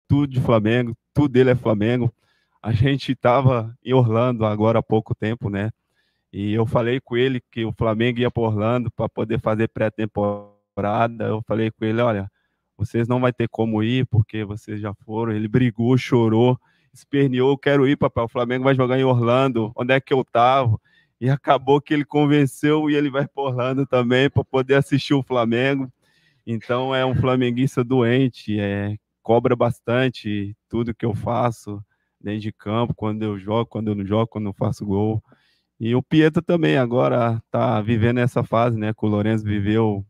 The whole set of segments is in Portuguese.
tudo de Flamengo, tudo dele é Flamengo. A gente estava em Orlando agora há pouco tempo, né? E eu falei com ele que o Flamengo ia para Orlando para poder fazer pré-temporada. Eu falei com ele, olha, vocês não vai ter como ir porque vocês já foram. Ele brigou, chorou, esperneou, eu quero ir, papai. O Flamengo vai jogar em Orlando. Onde é que eu tava? E acabou que ele convenceu e ele vai para Orlando também para poder assistir o Flamengo. Então é um flamenguista doente, cobra bastante tudo que eu faço dentro de campo, quando eu jogo, quando eu não jogo, quando eu faço gol. E o Pietro também agora está vivendo essa fase, né? Que o Lourenço viveu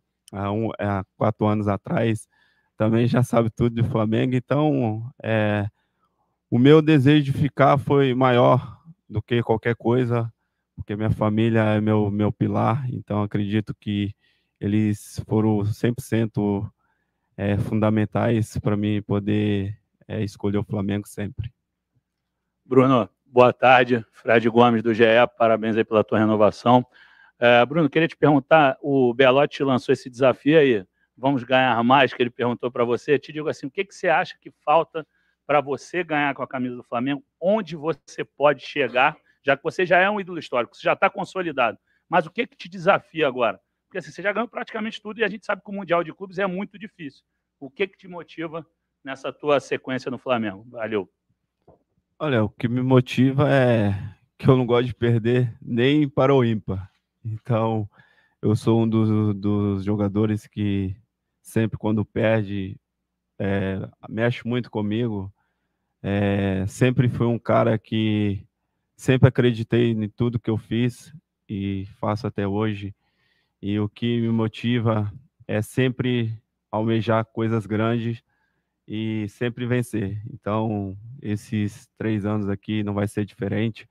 há 4 anos atrás. Também já sabe tudo de Flamengo. Então, o meu desejo de ficar foi maior do que qualquer coisa, porque minha família é meu pilar. Então, acredito que eles foram 100% fundamentais para mim poder escolher o Flamengo sempre. Bruno, boa tarde. Fred Gomes, do GE, parabéns aí pela tua renovação. Bruno, queria te perguntar, o Belotti lançou esse desafio aí, vamos ganhar mais, que ele perguntou para você. Te digo assim, o que você acha que falta para você ganhar com a camisa do Flamengo? Onde você pode chegar, já que você já é um ídolo histórico, você já está consolidado. Mas o que te desafia agora? Porque assim, você já ganhou praticamente tudo e a gente sabe que o Mundial de Clubes é muito difícil. O que te motiva nessa tua sequência no Flamengo? Valeu. Olha, o que me motiva é que eu não gosto de perder nem para o ímpar. Então, eu sou um dos jogadores que sempre quando perde, mexe muito comigo. Sempre fui um cara que sempre acreditei em tudo que eu fiz e faço até hoje. E o que me motiva é sempre almejar coisas grandes e sempre vencer. Então, esses 3 anos aqui não vai ser diferente.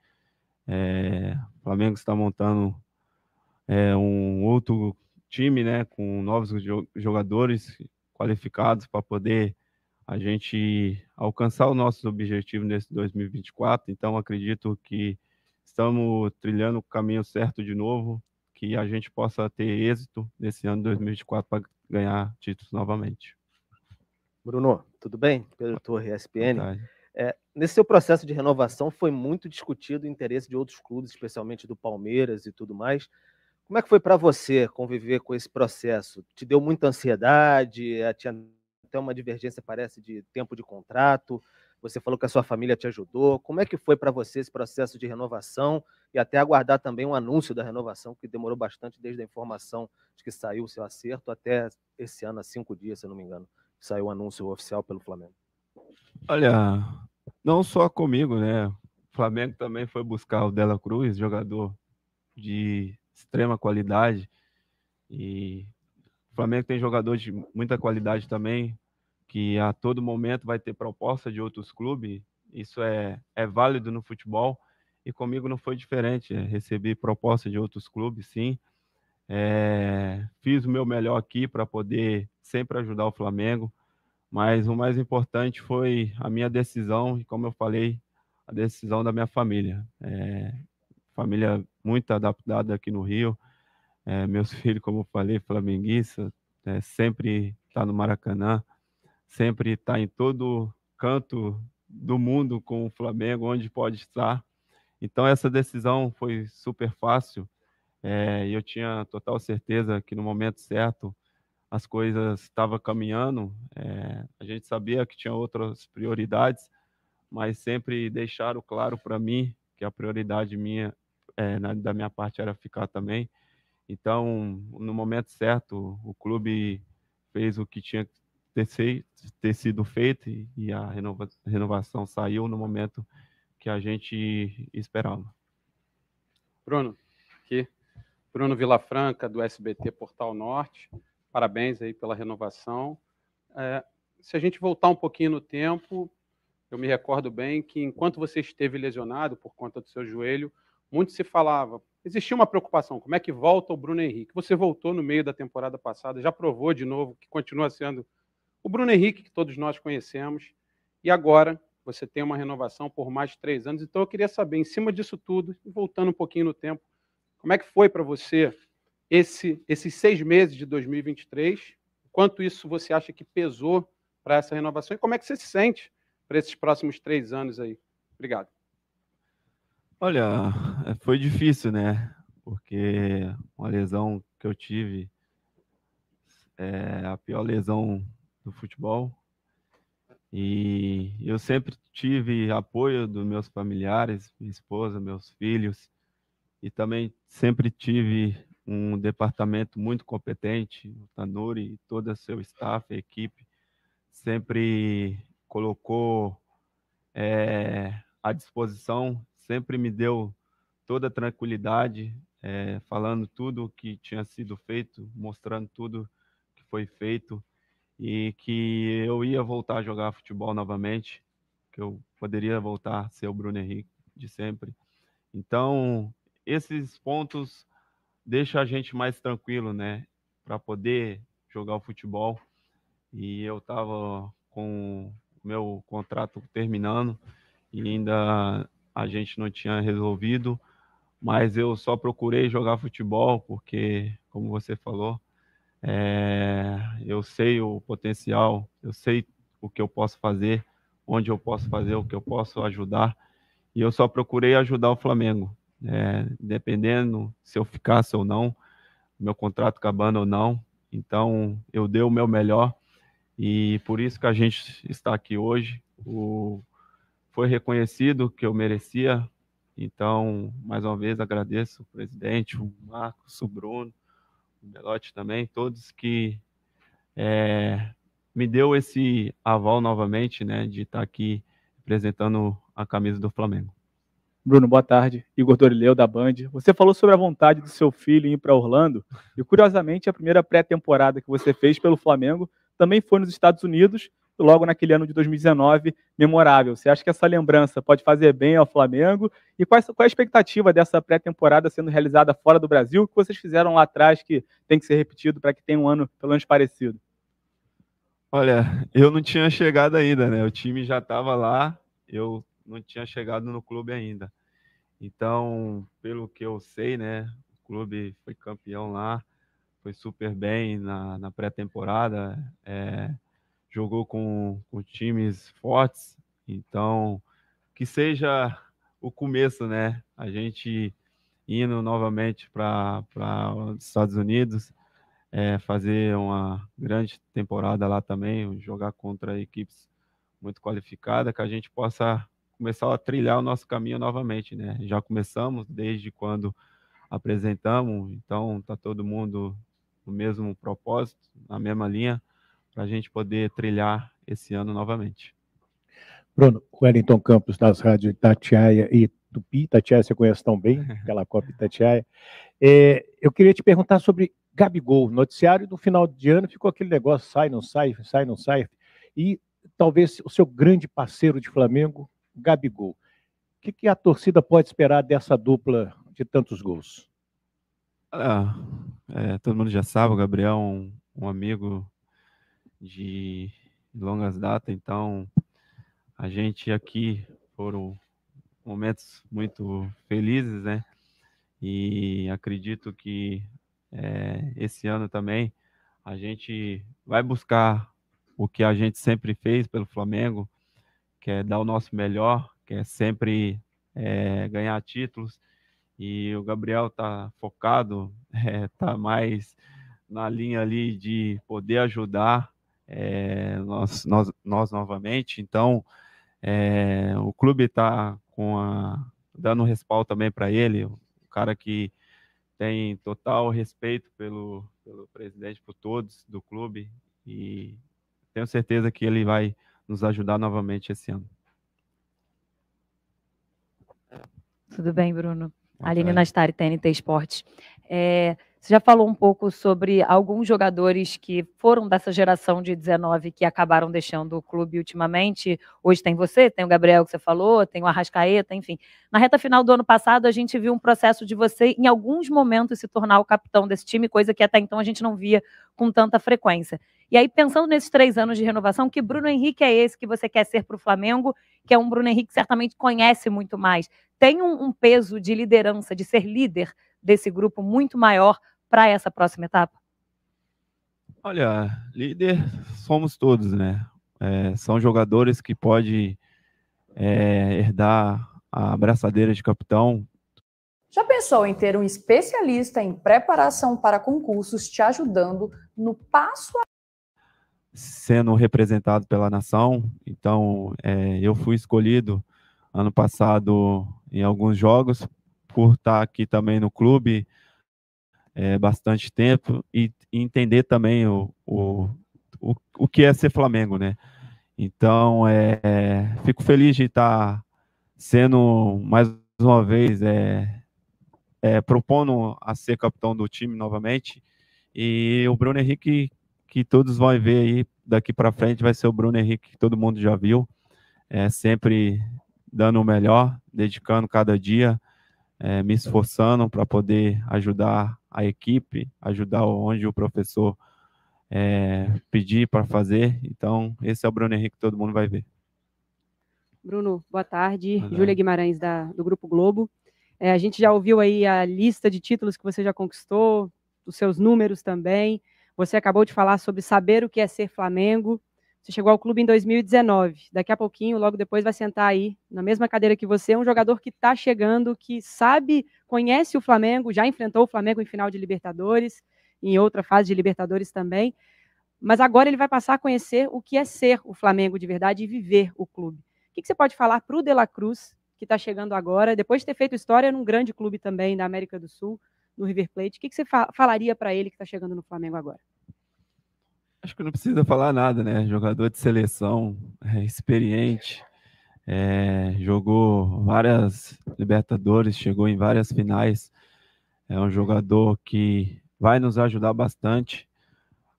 O Flamengo está montando um outro time, né, com novos jogadores qualificados para poder a gente alcançar os nossos objetivos nesse 2024. Então, acredito que estamos trilhando o caminho certo de novo, que a gente possa ter êxito nesse ano 2024 para ganhar títulos novamente. Bruno, tudo bem? Pedro Torre, ESPN. Nesse seu processo de renovação foi muito discutido o interesse de outros clubes, especialmente do Palmeiras e tudo mais. Como é que foi para você conviver com esse processo? Te deu muita ansiedade? Tinha até uma divergência, parece, de tempo de contrato? Você falou que a sua família te ajudou. Como é que foi para você esse processo de renovação e até aguardar também um anúncio da renovação, que demorou bastante desde a informação de que saiu o seu acerto até esse ano, há 5 dias, se eu não me engano, saiu o anúncio oficial pelo Flamengo? Olha, não só comigo, né? O Flamengo também foi buscar o Dela Cruz, jogador de extrema qualidade. E o Flamengo tem jogador de muita qualidade também, que a todo momento vai ter proposta de outros clubes. Isso é válido no futebol. E comigo não foi diferente. Recebi proposta de outros clubes, sim. Fiz o meu melhor aqui para poder sempre ajudar o Flamengo. Mas o mais importante foi a minha decisão e, como eu falei, a decisão da minha família. Família muito adaptada aqui no Rio. Meus filhos, como eu falei, flamenguistas, sempre tá no Maracanã, sempre está em todo canto do mundo com o Flamengo, onde pode estar. Então, essa decisão foi super fácil e eu tinha total certeza que no momento certo as coisas estavam caminhando. A gente sabia que tinha outras prioridades, mas sempre deixaram claro para mim que a prioridade minha, da minha parte, era ficar também. Então, no momento certo, o clube fez o que tinha que ter sido feito e a renovação saiu no momento que a gente esperava. Bruno, aqui. Bruno Vilafranca, do SBT Portal Norte. Parabéns aí pela renovação. Se a gente voltar um pouquinho no tempo, eu me recordo bem que enquanto você esteve lesionado por conta do seu joelho, muito se falava, existia uma preocupação, como é que volta o Bruno Henrique? Você voltou no meio da temporada passada, já provou de novo que continua sendo o Bruno Henrique que todos nós conhecemos, e agora você tem uma renovação por mais de 3 anos. Então eu queria saber, em cima disso tudo, voltando um pouquinho no tempo, como é que foi para você esses 6 meses de 2023? Quanto isso você acha que pesou para essa renovação? E como é que você se sente para esses próximos 3 anos aí? Obrigado. Olha, foi difícil, né? Porque uma lesão que eu tive é a pior lesão do futebol. E eu sempre tive apoio dos meus familiares, minha esposa, meus filhos, e também sempre tive um departamento muito competente, o Tanuri e todo o seu staff, a equipe, sempre colocou à disposição, sempre me deu toda a tranquilidade, falando tudo o que tinha sido feito, mostrando tudo que foi feito, e que eu ia voltar a jogar futebol novamente, que eu poderia voltar a ser o Bruno Henrique de sempre. Então, esses pontos deixam a gente mais tranquilo, né, para poder jogar o futebol. E eu estava com o meu contrato terminando e ainda a gente não tinha resolvido, mas eu só procurei jogar futebol porque, como você falou, eu sei o potencial, eu sei o que eu posso fazer, onde eu posso fazer, o que eu posso ajudar, e eu só procurei ajudar o Flamengo, dependendo se eu ficasse ou não, meu contrato acabando ou não, então eu dei o meu melhor, e por isso que a gente está aqui hoje, foi reconhecido que eu merecia, então, mais uma vez, agradeço o presidente, o Marcos, o Bruno, o Belotti também, todos que me deu esse aval novamente, né, de estar aqui representando a camisa do Flamengo. Bruno, boa tarde. Igor Dorileu, da Band. Você falou sobre a vontade do seu filho em ir para Orlando, e curiosamente a primeira pré-temporada que você fez pelo Flamengo também foi nos Estados Unidos, logo naquele ano de 2019, memorável. Você acha que essa lembrança pode fazer bem ao Flamengo? E qual é a expectativa dessa pré-temporada sendo realizada fora do Brasil, que vocês fizeram lá atrás, que tem que ser repetido para que tenha um ano pelo menos parecido? Olha, eu não tinha chegado ainda, né? O time já estava lá, eu não tinha chegado no clube ainda. Então, pelo que eu sei, né? O clube foi campeão lá, foi super bem na pré-temporada, jogou com times fortes. Então, que seja o começo, né? A gente indo novamente para os Estados Unidos, fazer uma grande temporada lá também, jogar contra equipes muito qualificadas, que a gente possa começar a trilhar o nosso caminho novamente, né? Já começamos desde quando apresentamos, então tá todo mundo no mesmo propósito, na mesma linha, para a gente poder trilhar esse ano novamente. Bruno, Wellington Campos, das rádios Itatiaia e Tupi. Itatiaia você conhece tão bem, aquela Copa Itatiaia. Eu queria te perguntar sobre Gabigol. Noticiário do final de ano ficou aquele negócio, sai, não sai, sai, não sai. E talvez o seu grande parceiro de Flamengo, Gabigol. O que a torcida pode esperar dessa dupla de tantos gols? Todo mundo já sabe, o Gabriel é um amigo de longas datas, então a gente aqui foram momentos muito felizes, né? E acredito que esse ano também a gente vai buscar o que a gente sempre fez pelo Flamengo, que é dar o nosso melhor, que é sempre ganhar títulos. E o Gabriel está focado, está mais na linha ali de poder ajudar nós novamente. Então, o clube está dando respaldo também para ele, um cara que tem total respeito pelo presidente, por todos do clube, e tenho certeza que ele vai nos ajudar novamente esse ano. Tudo bem, Bruno? Aline Nastari, TNT Esportes. Você já falou um pouco sobre alguns jogadores que foram dessa geração de 19 que acabaram deixando o clube ultimamente. Hoje tem você, tem o Gabriel que você falou, tem o Arrascaeta, enfim. Na reta final do ano passado, a gente viu um processo de você, em alguns momentos, se tornar o capitão desse time, coisa que até então a gente não via com tanta frequência. E aí, pensando nesses 3 anos de renovação, que Bruno Henrique é esse que você quer ser para o Flamengo, que é um Bruno Henrique que certamente conhece muito mais. Tem um peso de liderança, de ser líder desse grupo muito maior para essa próxima etapa? Olha, líder somos todos, né? são jogadores que podem herdar a braçadeira de capitão. Já pensou em ter um especialista em preparação para concursos te ajudando no passo a sendo representado pela nação? Então, eu fui escolhido ano passado em alguns jogos por estar aqui também no clube bastante tempo e entender também o que é ser Flamengo, né? Então, fico feliz de estar sendo, mais uma vez, propondo a ser capitão do time novamente. E o Bruno Henrique, que todos vão ver aí daqui para frente, vai ser o Bruno Henrique que todo mundo já viu, sempre dando o melhor, dedicando cada dia, me esforçando para poder ajudar a equipe, ajudar onde o professor pedir para fazer. Então, esse é o Bruno Henrique que todo mundo vai ver. Bruno, boa tarde. Júlia Guimarães, do Grupo Globo. A gente já ouviu aí a lista de títulos que você já conquistou, os seus números também. Você acabou de falar sobre saber o que é ser Flamengo. Você chegou ao clube em 2019. Daqui a pouquinho, logo depois, vai sentar aí, na mesma cadeira que você, um jogador que está chegando, que sabe, conhece o Flamengo, já enfrentou o Flamengo em final de Libertadores, em outra fase de Libertadores também. Mas agora ele vai passar a conhecer o que é ser o Flamengo de verdade e viver o clube. O que você pode falar para o De La Cruz, que está chegando agora, depois de ter feito história num grande clube também da América do Sul, no River Plate? O que você falaria para ele que está chegando no Flamengo agora? Acho que não precisa falar nada, né? Jogador de seleção, experiente, jogou várias Libertadores, chegou em várias finais. É um jogador que vai nos ajudar bastante.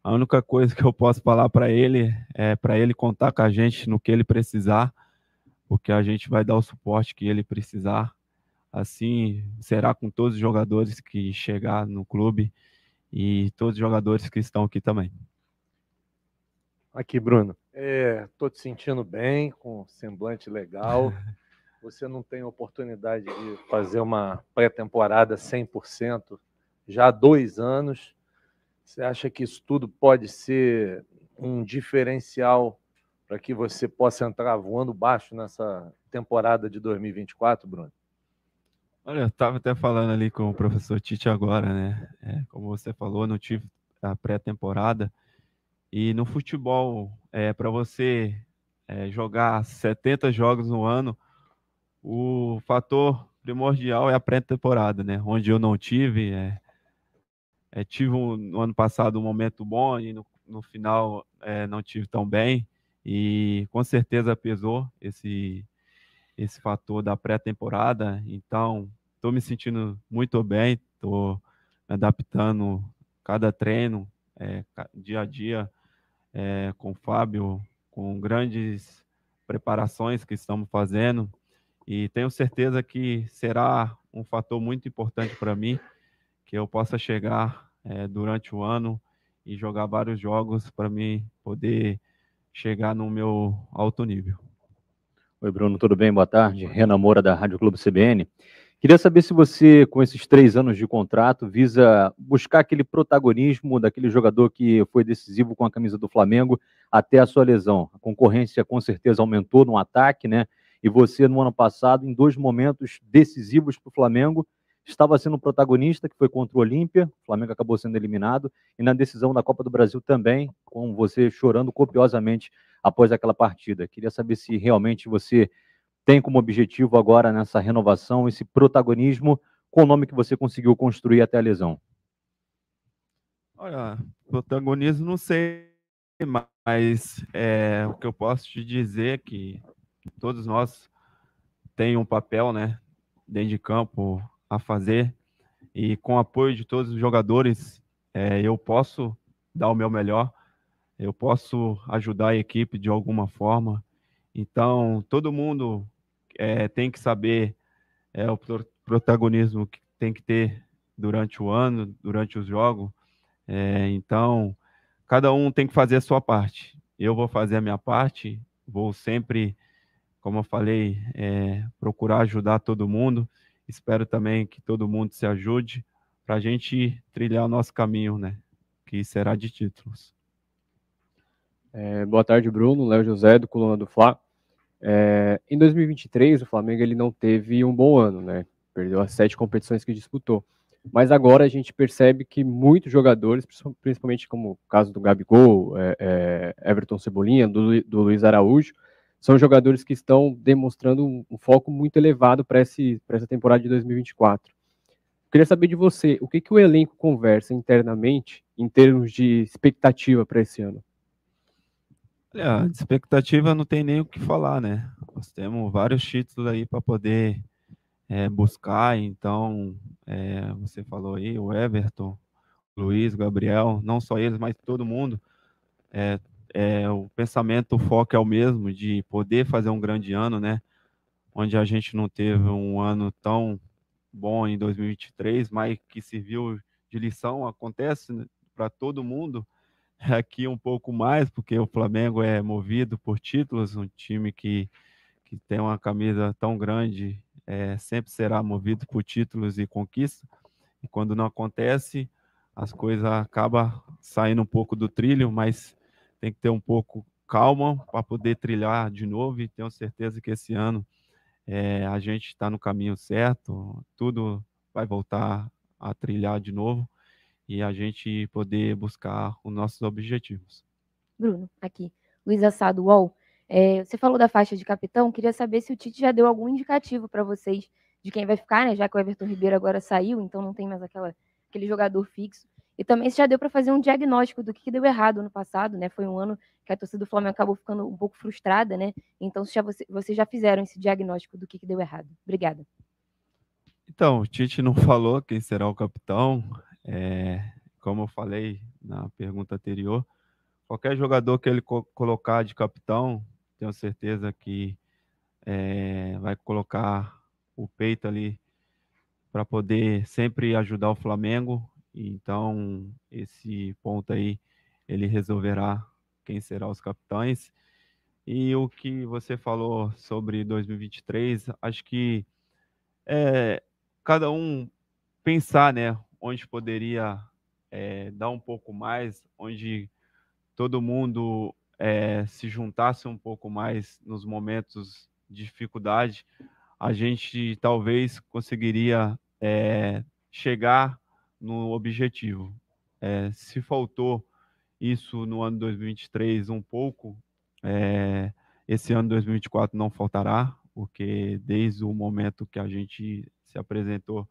A única coisa que eu posso falar para ele é para ele contar com a gente no que ele precisar, porque a gente vai dar o suporte que ele precisar. Assim será com todos os jogadores que chegar no clube e todos os jogadores que estão aqui também. Aqui, Bruno. Estou te sentindo bem, com um semblante legal. Você não tem oportunidade de fazer uma pré-temporada 100% já há 2 anos. Você acha que isso tudo pode ser um diferencial para que você possa entrar voando baixo nessa temporada de 2024, Bruno? Olha, eu estava até falando ali com o professor Tite agora, né? Como você falou, não tive a pré-temporada. E no futebol, para você jogar 70 jogos no ano, o fator primordial é a pré-temporada, né? Onde eu não tive, tive no ano passado um momento bom e no final não tive tão bem. E com certeza pesou esse fator da pré-temporada. Então, estou me sentindo muito bem, estou me adaptando cada treino, dia a dia, com o Fábio, com grandes preparações que estamos fazendo, e tenho certeza que será um fator muito importante para mim, que eu possa chegar durante o ano e jogar vários jogos para mim poder chegar no meu alto nível. Oi, Bruno, tudo bem? Boa tarde. Renan Moura, da Rádio Clube CBN. Queria saber se você, com esses 3 anos de contrato, visa buscar aquele protagonismo daquele jogador que foi decisivo com a camisa do Flamengo até a sua lesão. A concorrência com certeza aumentou no ataque, né? E você, no ano passado, em 2 momentos decisivos para o Flamengo, estava sendo protagonista, que foi contra o Olímpia, o Flamengo acabou sendo eliminado, e na decisão da Copa do Brasil também, com você chorando copiosamente após aquela partida. Queria saber se realmente você tem como objetivo agora nessa renovação esse protagonismo com o nome que você conseguiu construir até a lesão. Olha, protagonismo não sei, mas o que eu posso te dizer é que todos nós temos um papel, né, dentro de campo a fazer, e com o apoio de todos os jogadores, eu posso dar o meu melhor, eu posso ajudar a equipe de alguma forma. Então, todo mundo tem que saber o protagonismo que tem que ter durante o ano, durante os jogos. Então, cada um tem que fazer a sua parte. Eu vou fazer a minha parte, vou sempre, como eu falei, procurar ajudar todo mundo. Espero também que todo mundo se ajude para a gente trilhar o nosso caminho, né? Que será de títulos. Boa tarde, Bruno. Léo José, do Coluna do Fla. Em 2023, o Flamengo ele não teve um bom ano, né? Perdeu as 7 competições que disputou. Mas agora a gente percebe que muitos jogadores, principalmente como o caso do Gabigol, Everton Cebolinha, do Luiz Araújo, são jogadores que estão demonstrando um foco muito elevado para essa temporada de 2024. Queria saber de você, o que o elenco conversa internamente em termos de expectativa para esse ano? Olha, de expectativa não tem nem o que falar, né? Nós temos vários títulos aí para poder buscar, então, você falou aí, o Everton, o Luiz, o Gabriel, não só eles, mas todo mundo, o pensamento, o foco é o mesmo, de poder fazer um grande ano, né? Onde a gente não teve um ano tão bom em 2023, mas que serviu de lição, acontece para todo mundo, aqui um pouco mais, porque o Flamengo é movido por títulos, um time que tem uma camisa tão grande, sempre será movido por títulos e conquistas, e quando não acontece, as coisas acabam saindo um pouco do trilho, mas tem que ter um pouco calma para poder trilhar de novo, e tenho certeza que esse ano a gente está no caminho certo, tudo vai voltar a trilhar de novo, e a gente poder buscar os nossos objetivos. Bruno, aqui. Luiz Assado, UOL. Você falou da faixa de capitão, queria saber se o Tite já deu algum indicativo para vocês de quem vai ficar, né? Já que o Everton Ribeiro agora saiu, então não tem mais aquele jogador fixo. E também se já deu para fazer um diagnóstico do que deu errado no passado, né? Foi um ano que a torcida do Flamengo acabou ficando um pouco frustrada, né? Então, vocês já fizeram esse diagnóstico do que deu errado. Obrigada. Então, o Tite não falou quem será o capitão. Como eu falei na pergunta anterior, qualquer jogador que ele colocar de capitão, tenho certeza que vai colocar o peito ali para poder sempre ajudar o Flamengo. Então, esse ponto aí, ele resolverá quem será os capitães. E o que você falou sobre 2023, acho que cada um pensar, né, onde poderia dar um pouco mais, onde todo mundo se juntasse um pouco mais nos momentos de dificuldade, a gente talvez conseguiria chegar no objetivo. Se faltou isso no ano 2023 um pouco, esse ano 2024 não faltará, porque desde o momento que a gente se apresentou,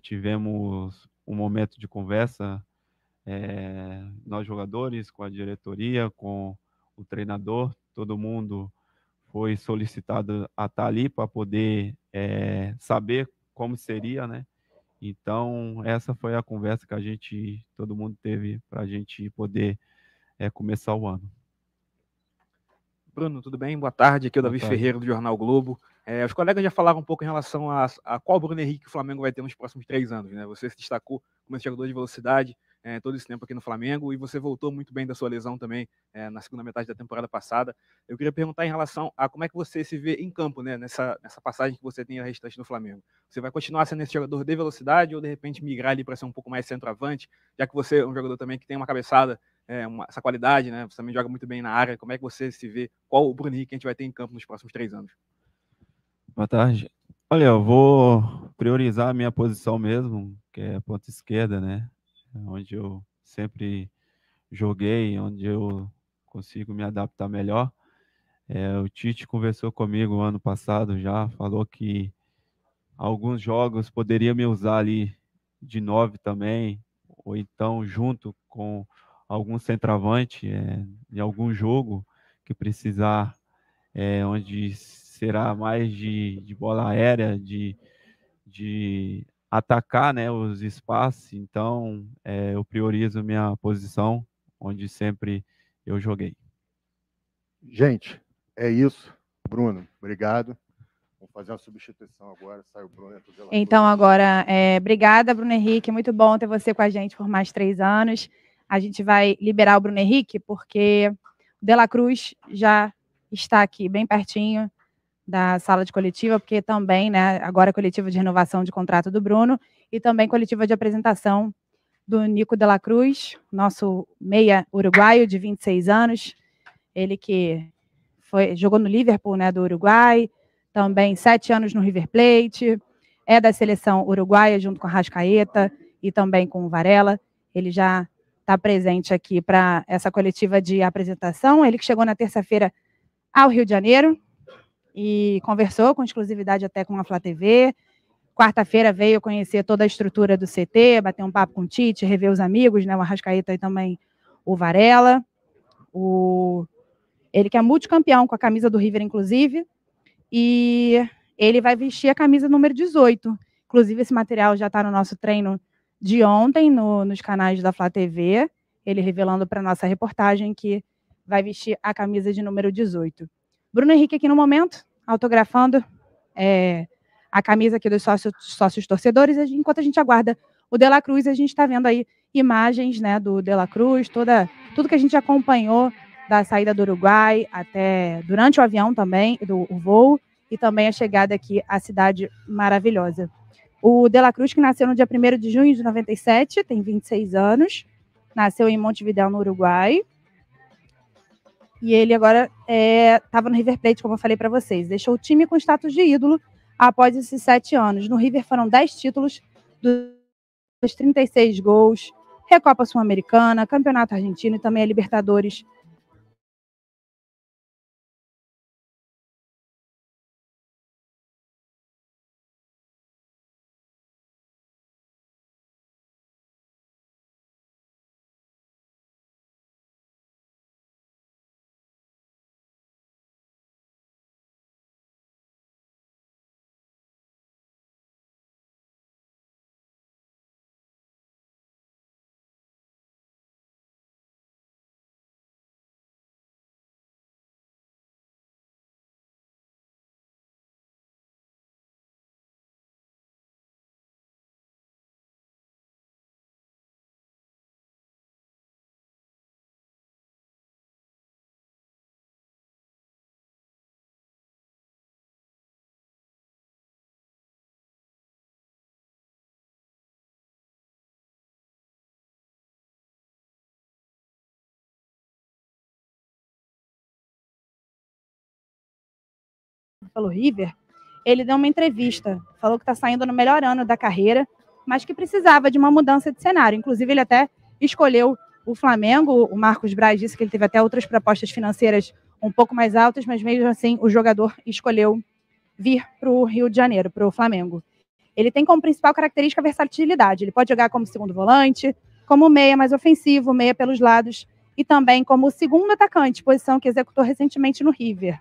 tivemos um momento de conversa, nós jogadores, com a diretoria, com o treinador, todo mundo foi solicitado a estar ali para poder saber como seria, né? Então, essa foi a conversa que todo mundo teve para a gente poder começar o ano. Bruno, tudo bem? Boa tarde, aqui é o Davi Ferreira, do Jornal Globo. Os colegas já falaram um pouco em relação a qual Bruno Henrique o Flamengo vai ter nos próximos 3 anos, né? Você se destacou como esse jogador de velocidade todo esse tempo aqui no Flamengo, e você voltou muito bem da sua lesão também na segunda metade da temporada passada. Eu queria perguntar em relação a como é que você se vê em campo, né? Nessa passagem que você tem a restante no Flamengo. Você vai continuar sendo esse jogador de velocidade ou de repente migrar ali para ser um pouco mais centroavante, já que você é um jogador também que tem uma cabeçada, essa qualidade, né? Você também joga muito bem na área. Como é que você se vê? Qual o Bruno Henrique que a gente vai ter em campo nos próximos 3 anos? Boa tarde. Olha, eu vou priorizar a minha posição mesmo, que é a ponta esquerda, né? Onde eu sempre joguei, onde eu consigo me adaptar melhor. O Tite conversou comigo ano passado já, falou que alguns jogos poderia me usar ali de 9 também, ou então junto com algum centroavante em algum jogo que precisar, onde será mais de bola aérea, de atacar, né, os espaços. Então, eu priorizo minha posição, onde sempre eu joguei. Gente, é isso. Bruno, obrigado. Vamos fazer uma substituição agora. Sai o Bruno. Então, agora, obrigada, Bruno Henrique. Muito bom ter você com a gente por mais 3 anos. A gente vai liberar o Bruno Henrique, porque o De La Cruz já está aqui, bem pertinho da sala de coletiva, porque também, né, agora é coletiva de renovação de contrato do Bruno e também coletiva de apresentação do Nico De La Cruz, nosso meia uruguaio de 26 anos, ele que jogou no Liverpool, né, do Uruguai, também 7 anos no River Plate, é da seleção uruguaia junto com a Arrascaeta e também com o Varela. Ele já está presente aqui para essa coletiva de apresentação. Ele que chegou na terça-feira ao Rio de Janeiro e conversou com exclusividade até com a Flá TV. Quarta-feira veio conhecer toda a estrutura do CT, bater um papo com o Tite, rever os amigos, né, o Arrascaeta e também o Varela. Ele que é multicampeão com a camisa do River, inclusive, e ele vai vestir a camisa número 18. Inclusive, esse material já está no nosso treino de ontem, nos canais da Flá TV, ele revelando para a nossa reportagem que vai vestir a camisa de número 18. Bruno Henrique aqui no momento, autografando a camisa aqui dos sócios torcedores, enquanto a gente aguarda o De La Cruz, a gente está vendo aí imagens, né, do De La Cruz, tudo que a gente acompanhou da saída do Uruguai até durante o avião também, o voo, e também a chegada aqui à cidade maravilhosa. O De La Cruz, que nasceu no dia 1º de junho de 97, tem 26 anos, nasceu em Montevidéu, no Uruguai, e ele agora estava no River Plate, como eu falei para vocês, deixou o time com status de ídolo após esses 7 anos. No River foram 10 títulos, dos 36 gols, Recopa Sul-Americana, Campeonato Argentino e também a Libertadores. Pelo River, ele deu uma entrevista, falou que está saindo no melhor ano da carreira, mas que precisava de uma mudança de cenário. Inclusive, ele até escolheu o Flamengo. O Marcos Braz disse que ele teve até outras propostas financeiras um pouco mais altas, mas mesmo assim o jogador escolheu vir para o Rio de Janeiro, para o Flamengo. Ele tem como principal característica a versatilidade. Ele pode jogar como segundo volante, como meia mais ofensivo, meia pelos lados, e também como segundo atacante, posição que executou recentemente no River.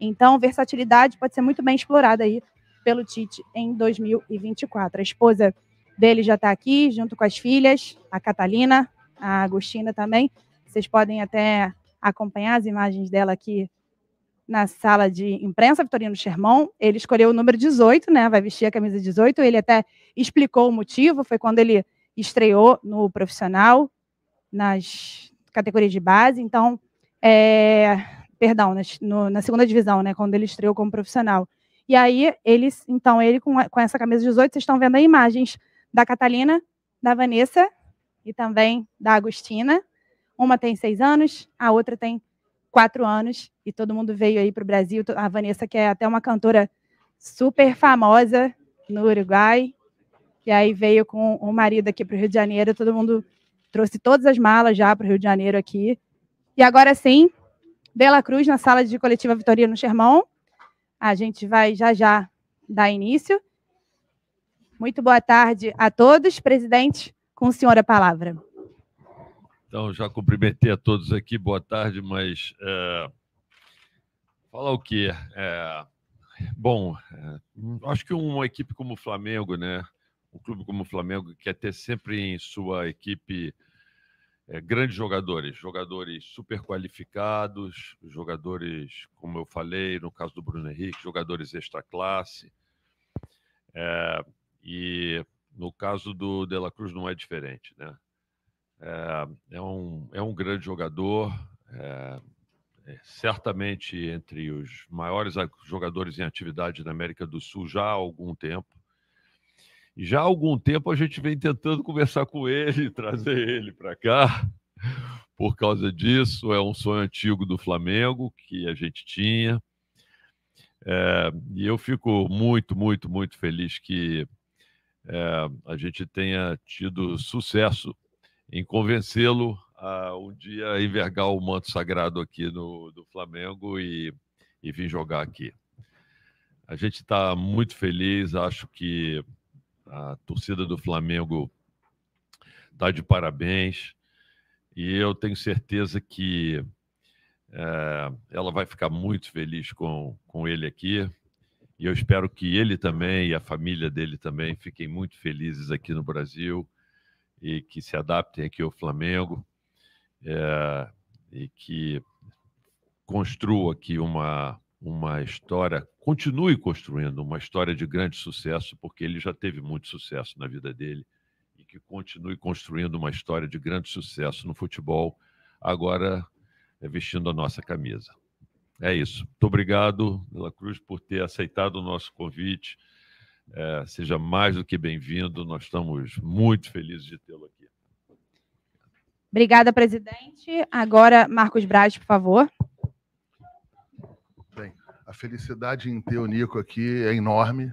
Então, versatilidade pode ser muito bem explorada aí pelo Tite em 2024. A esposa dele já está aqui, junto com as filhas, a Catalina, a Agostina também. Vocês podem até acompanhar as imagens dela aqui na sala de imprensa, Vitorino Sherman. Ele escolheu o número 18, né? Vai vestir a camisa 18. Ele até explicou o motivo, foi quando ele estreou no profissional, nas categorias de base. Então, na segunda divisão, né, quando ele estreou como profissional. E aí, ele com essa camisa 18, vocês estão vendo aí imagens da Catalina, da Vanessa e também da Agostina. Uma tem 6 anos, a outra tem 4 anos, e todo mundo veio aí para o Brasil. A Vanessa, que é até uma cantora super famosa no Uruguai, e aí veio com o marido aqui para o Rio de Janeiro. Todo mundo trouxe todas as malas já para o Rio de Janeiro aqui. E agora sim, De La Cruz na sala de coletiva Vitorino Sherman. A gente vai já dar início. Muito boa tarde a todos. Presidente, com o senhor a palavra. Então, já cumprimentei a todos aqui, boa tarde, mas falar o quê? Acho que uma equipe como o Flamengo, né? Um clube como o Flamengo quer ter sempre em sua equipe grandes jogadores super qualificados, jogadores, como eu falei, no caso do Bruno Henrique, jogadores extra classe. E no caso do De La Cruz não é diferente, né? É um grande jogador, certamente entre os maiores jogadores em atividade na América do Sul já há algum tempo. E já há algum tempo a gente vem tentando conversar com ele, trazer ele para cá, por causa disso. É um sonho antigo do Flamengo que a gente tinha. E eu fico muito, muito, muito feliz que a gente tenha tido sucesso em convencê-lo a um dia envergar o manto sagrado aqui do Flamengo e vir jogar aqui. A gente está muito feliz, acho que a torcida do Flamengo está de parabéns e eu tenho certeza que ela vai ficar muito feliz com ele aqui. E eu espero que ele também e a família dele também fiquem muito felizes aqui no Brasil e que se adaptem aqui ao Flamengo e que construa aqui uma história, continue construindo uma história de grande sucesso, porque ele já teve muito sucesso na vida dele, e que continue construindo uma história de grande sucesso no futebol, agora vestindo a nossa camisa. É isso. Muito obrigado, De La Cruz, por ter aceitado o nosso convite. Seja mais do que bem-vindo. Nós estamos muito felizes de tê-lo aqui. Obrigada, presidente. Agora, Marcos Braz, por favor. Bem, a felicidade em ter o Nico aqui é enorme.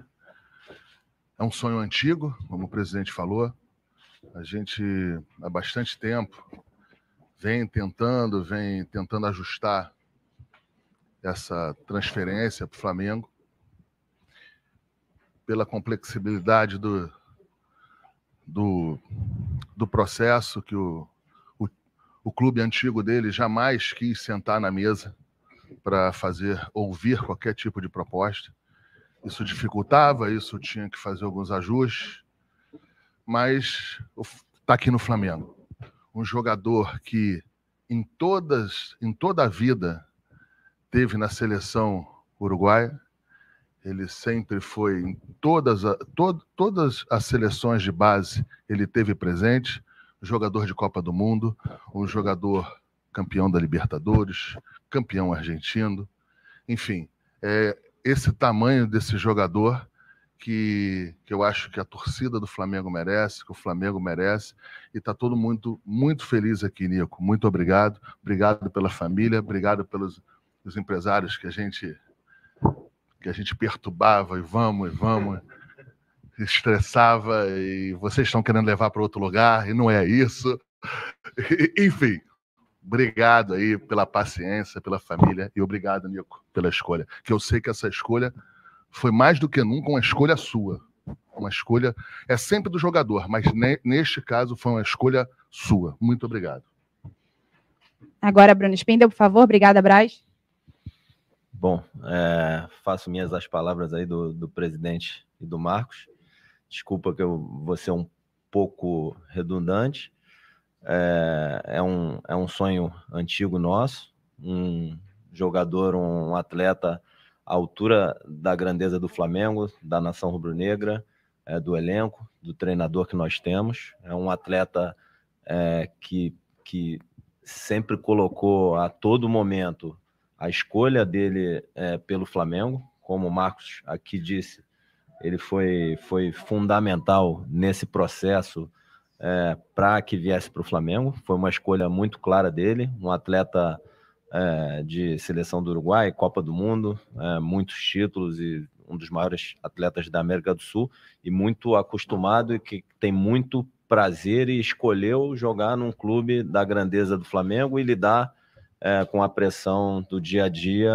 É um sonho antigo, como o presidente falou. A gente, há bastante tempo, vem tentando ajustar essa transferência para o Flamengo, pela complexibilidade do processo, que o clube antigo dele jamais quis sentar na mesa para ouvir qualquer tipo de proposta. Isso dificultava, isso tinha que fazer alguns ajustes, mas está aqui no Flamengo. Um jogador que em toda a vida teve na seleção uruguaia, ele sempre foi em todas as seleções de base, ele teve presente, jogador de Copa do Mundo, um jogador campeão da Libertadores, campeão argentino, enfim, esse tamanho desse jogador que eu acho que a torcida do Flamengo merece, que o Flamengo merece, e está todo mundo muito feliz aqui, Nico. Muito obrigado. Obrigado pela família, obrigado pelos empresários que a gente perturbava e vamos, estressava, e vocês estão querendo levar para outro lugar, e não é isso. Enfim, obrigado aí pela paciência, pela família, e obrigado, Nico, pela escolha. Que eu sei que essa escolha foi mais do que nunca uma escolha sua. Uma escolha é sempre do jogador, mas neste caso foi uma escolha sua. Muito obrigado. Agora, Bruno Spindel, por favor. Obrigada, Braz. Bom, faço minhas as palavras aí do presidente e do Marcos. Desculpa que eu vou ser um pouco redundante. É um sonho antigo nosso, um jogador, um atleta à altura da grandeza do Flamengo, da nação rubro-negra, do elenco, do treinador que nós temos. É um atleta que sempre colocou a todo momento a escolha dele pelo Flamengo. Como o Marcos aqui disse, ele foi fundamental nesse processo para que viesse para o Flamengo. Foi uma escolha muito clara dele, um atleta de seleção do Uruguai, Copa do Mundo, muitos títulos e um dos maiores atletas da América do Sul, e muito acostumado e que tem muito prazer e escolheu jogar num clube da grandeza do Flamengo e lidar com a pressão do dia a dia,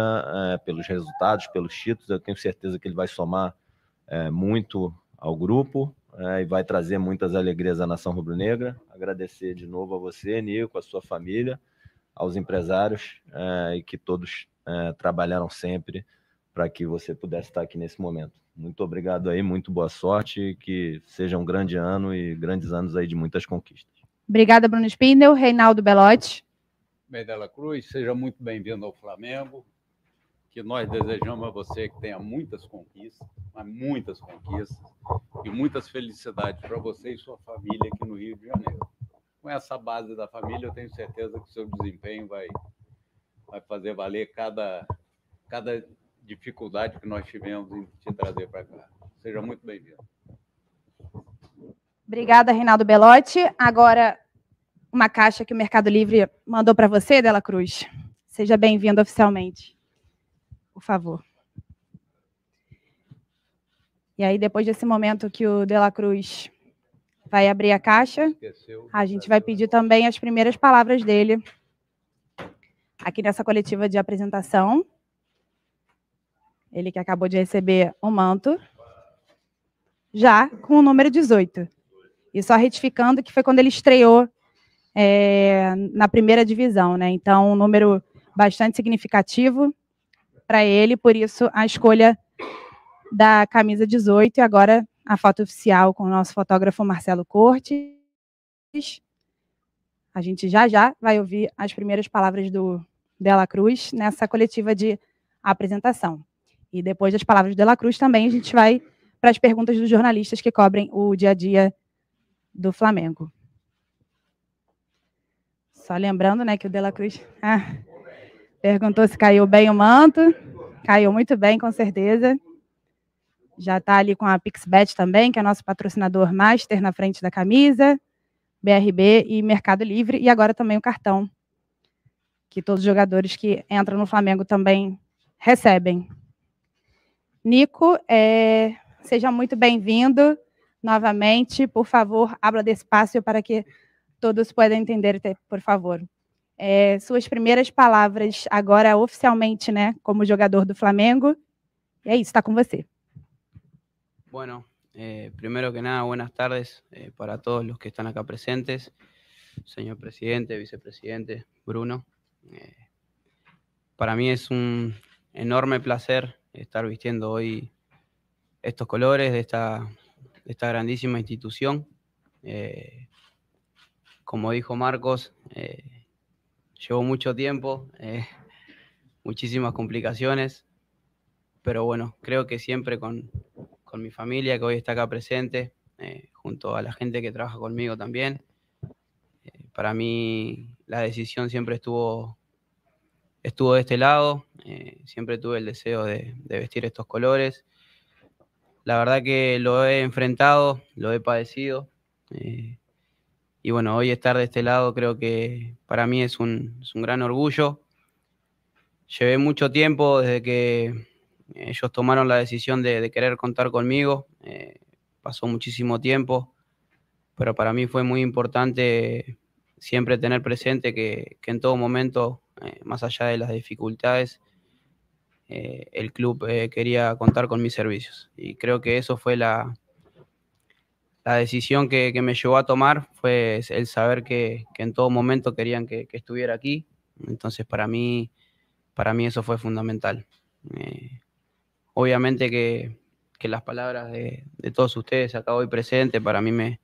pelos resultados, pelos títulos. Eu tenho certeza que ele vai somar muito ao grupo e vai trazer muitas alegrias à nação rubro-negra. Agradecer de novo a você, Nico, a sua família, aos empresários e que todos trabalharam sempre para que você pudesse estar aqui nesse momento. Muito obrigado aí, muito boa sorte e que seja um grande ano e grandes anos aí de muitas conquistas. Obrigada, Bruno Spindel. Reinaldo Belotti. Bem, De La Cruz, seja muito bem-vindo ao Flamengo, que nós desejamos a você que tenha muitas conquistas, mas muitas conquistas, e muitas felicidades para você e sua família aqui no Rio de Janeiro. Com essa base da família, eu tenho certeza que o seu desempenho vai fazer valer cada dificuldade que nós tivemos em te trazer para cá. Seja muito bem-vindo. Obrigada, Reinaldo Belotti. Agora, uma caixa que o Mercado Livre mandou para você, Dela Cruz. Seja bem-vindo oficialmente. Por favor. E aí, depois desse momento que o Dela Cruz vai abrir a caixa, a gente vai pedir também as primeiras palavras dele aqui nessa coletiva de apresentação. Ele que acabou de receber o manto, já com o número 18. E só retificando que foi quando ele estreou na primeira divisão, né? Então, um número bastante significativo para ele, por isso a escolha da camisa 18 e agora a foto oficial com o nosso fotógrafo Marcelo Cortes. A gente já vai ouvir as primeiras palavras do Dela Cruz nessa coletiva de apresentação. E depois das palavras do Dela Cruz também a gente vai para as perguntas dos jornalistas que cobrem o dia a dia do Flamengo. Só lembrando, né, que o Dela Cruz perguntou se caiu bem o manto. Caiu muito bem, com certeza. Já está ali com a Pixbet também, que é nosso patrocinador master na frente da camisa, BRB e Mercado Livre, e agora também o cartão, que todos os jogadores que entram no Flamengo também recebem. Nico, seja muito bem-vindo novamente. Por favor, habla despacio para que todos possam entender, por favor. Suas primeiras palavras agora oficialmente, né, como jogador do Flamengo. E é isso, está com você. Bueno, primero que nada, buenas tardes para todos los que están acá presentes, señor presidente, vicepresidente, Bruno. Para mí es un enorme placer estar vistiendo hoy estos colores de esta grandísima institución. Como dijo Marcos, llevó mucho tiempo, muchísimas complicaciones, pero bueno, creo que siempre con mi familia, que hoy está acá presente, junto a la gente que trabaja conmigo también. Para mí la decisión siempre estuvo de este lado, siempre tuve el deseo de vestir estos colores. La verdad que lo he enfrentado, lo he padecido, y bueno, hoy estar de este lado creo que para mí es un gran orgullo. Llevé mucho tiempo desde que ellos tomaron la decisión de querer contar conmigo, pasó muchísimo tiempo, pero para mí fue muy importante siempre tener presente que en todo momento, más allá de las dificultades, el club quería contar con mis servicios. Y creo que eso fue la decisión que me llevó a tomar, fue el saber que en todo momento querían que estuviera aquí. Entonces para mí eso fue fundamental. Obviamente que las palabras de todos ustedes acá hoy presentes para mí me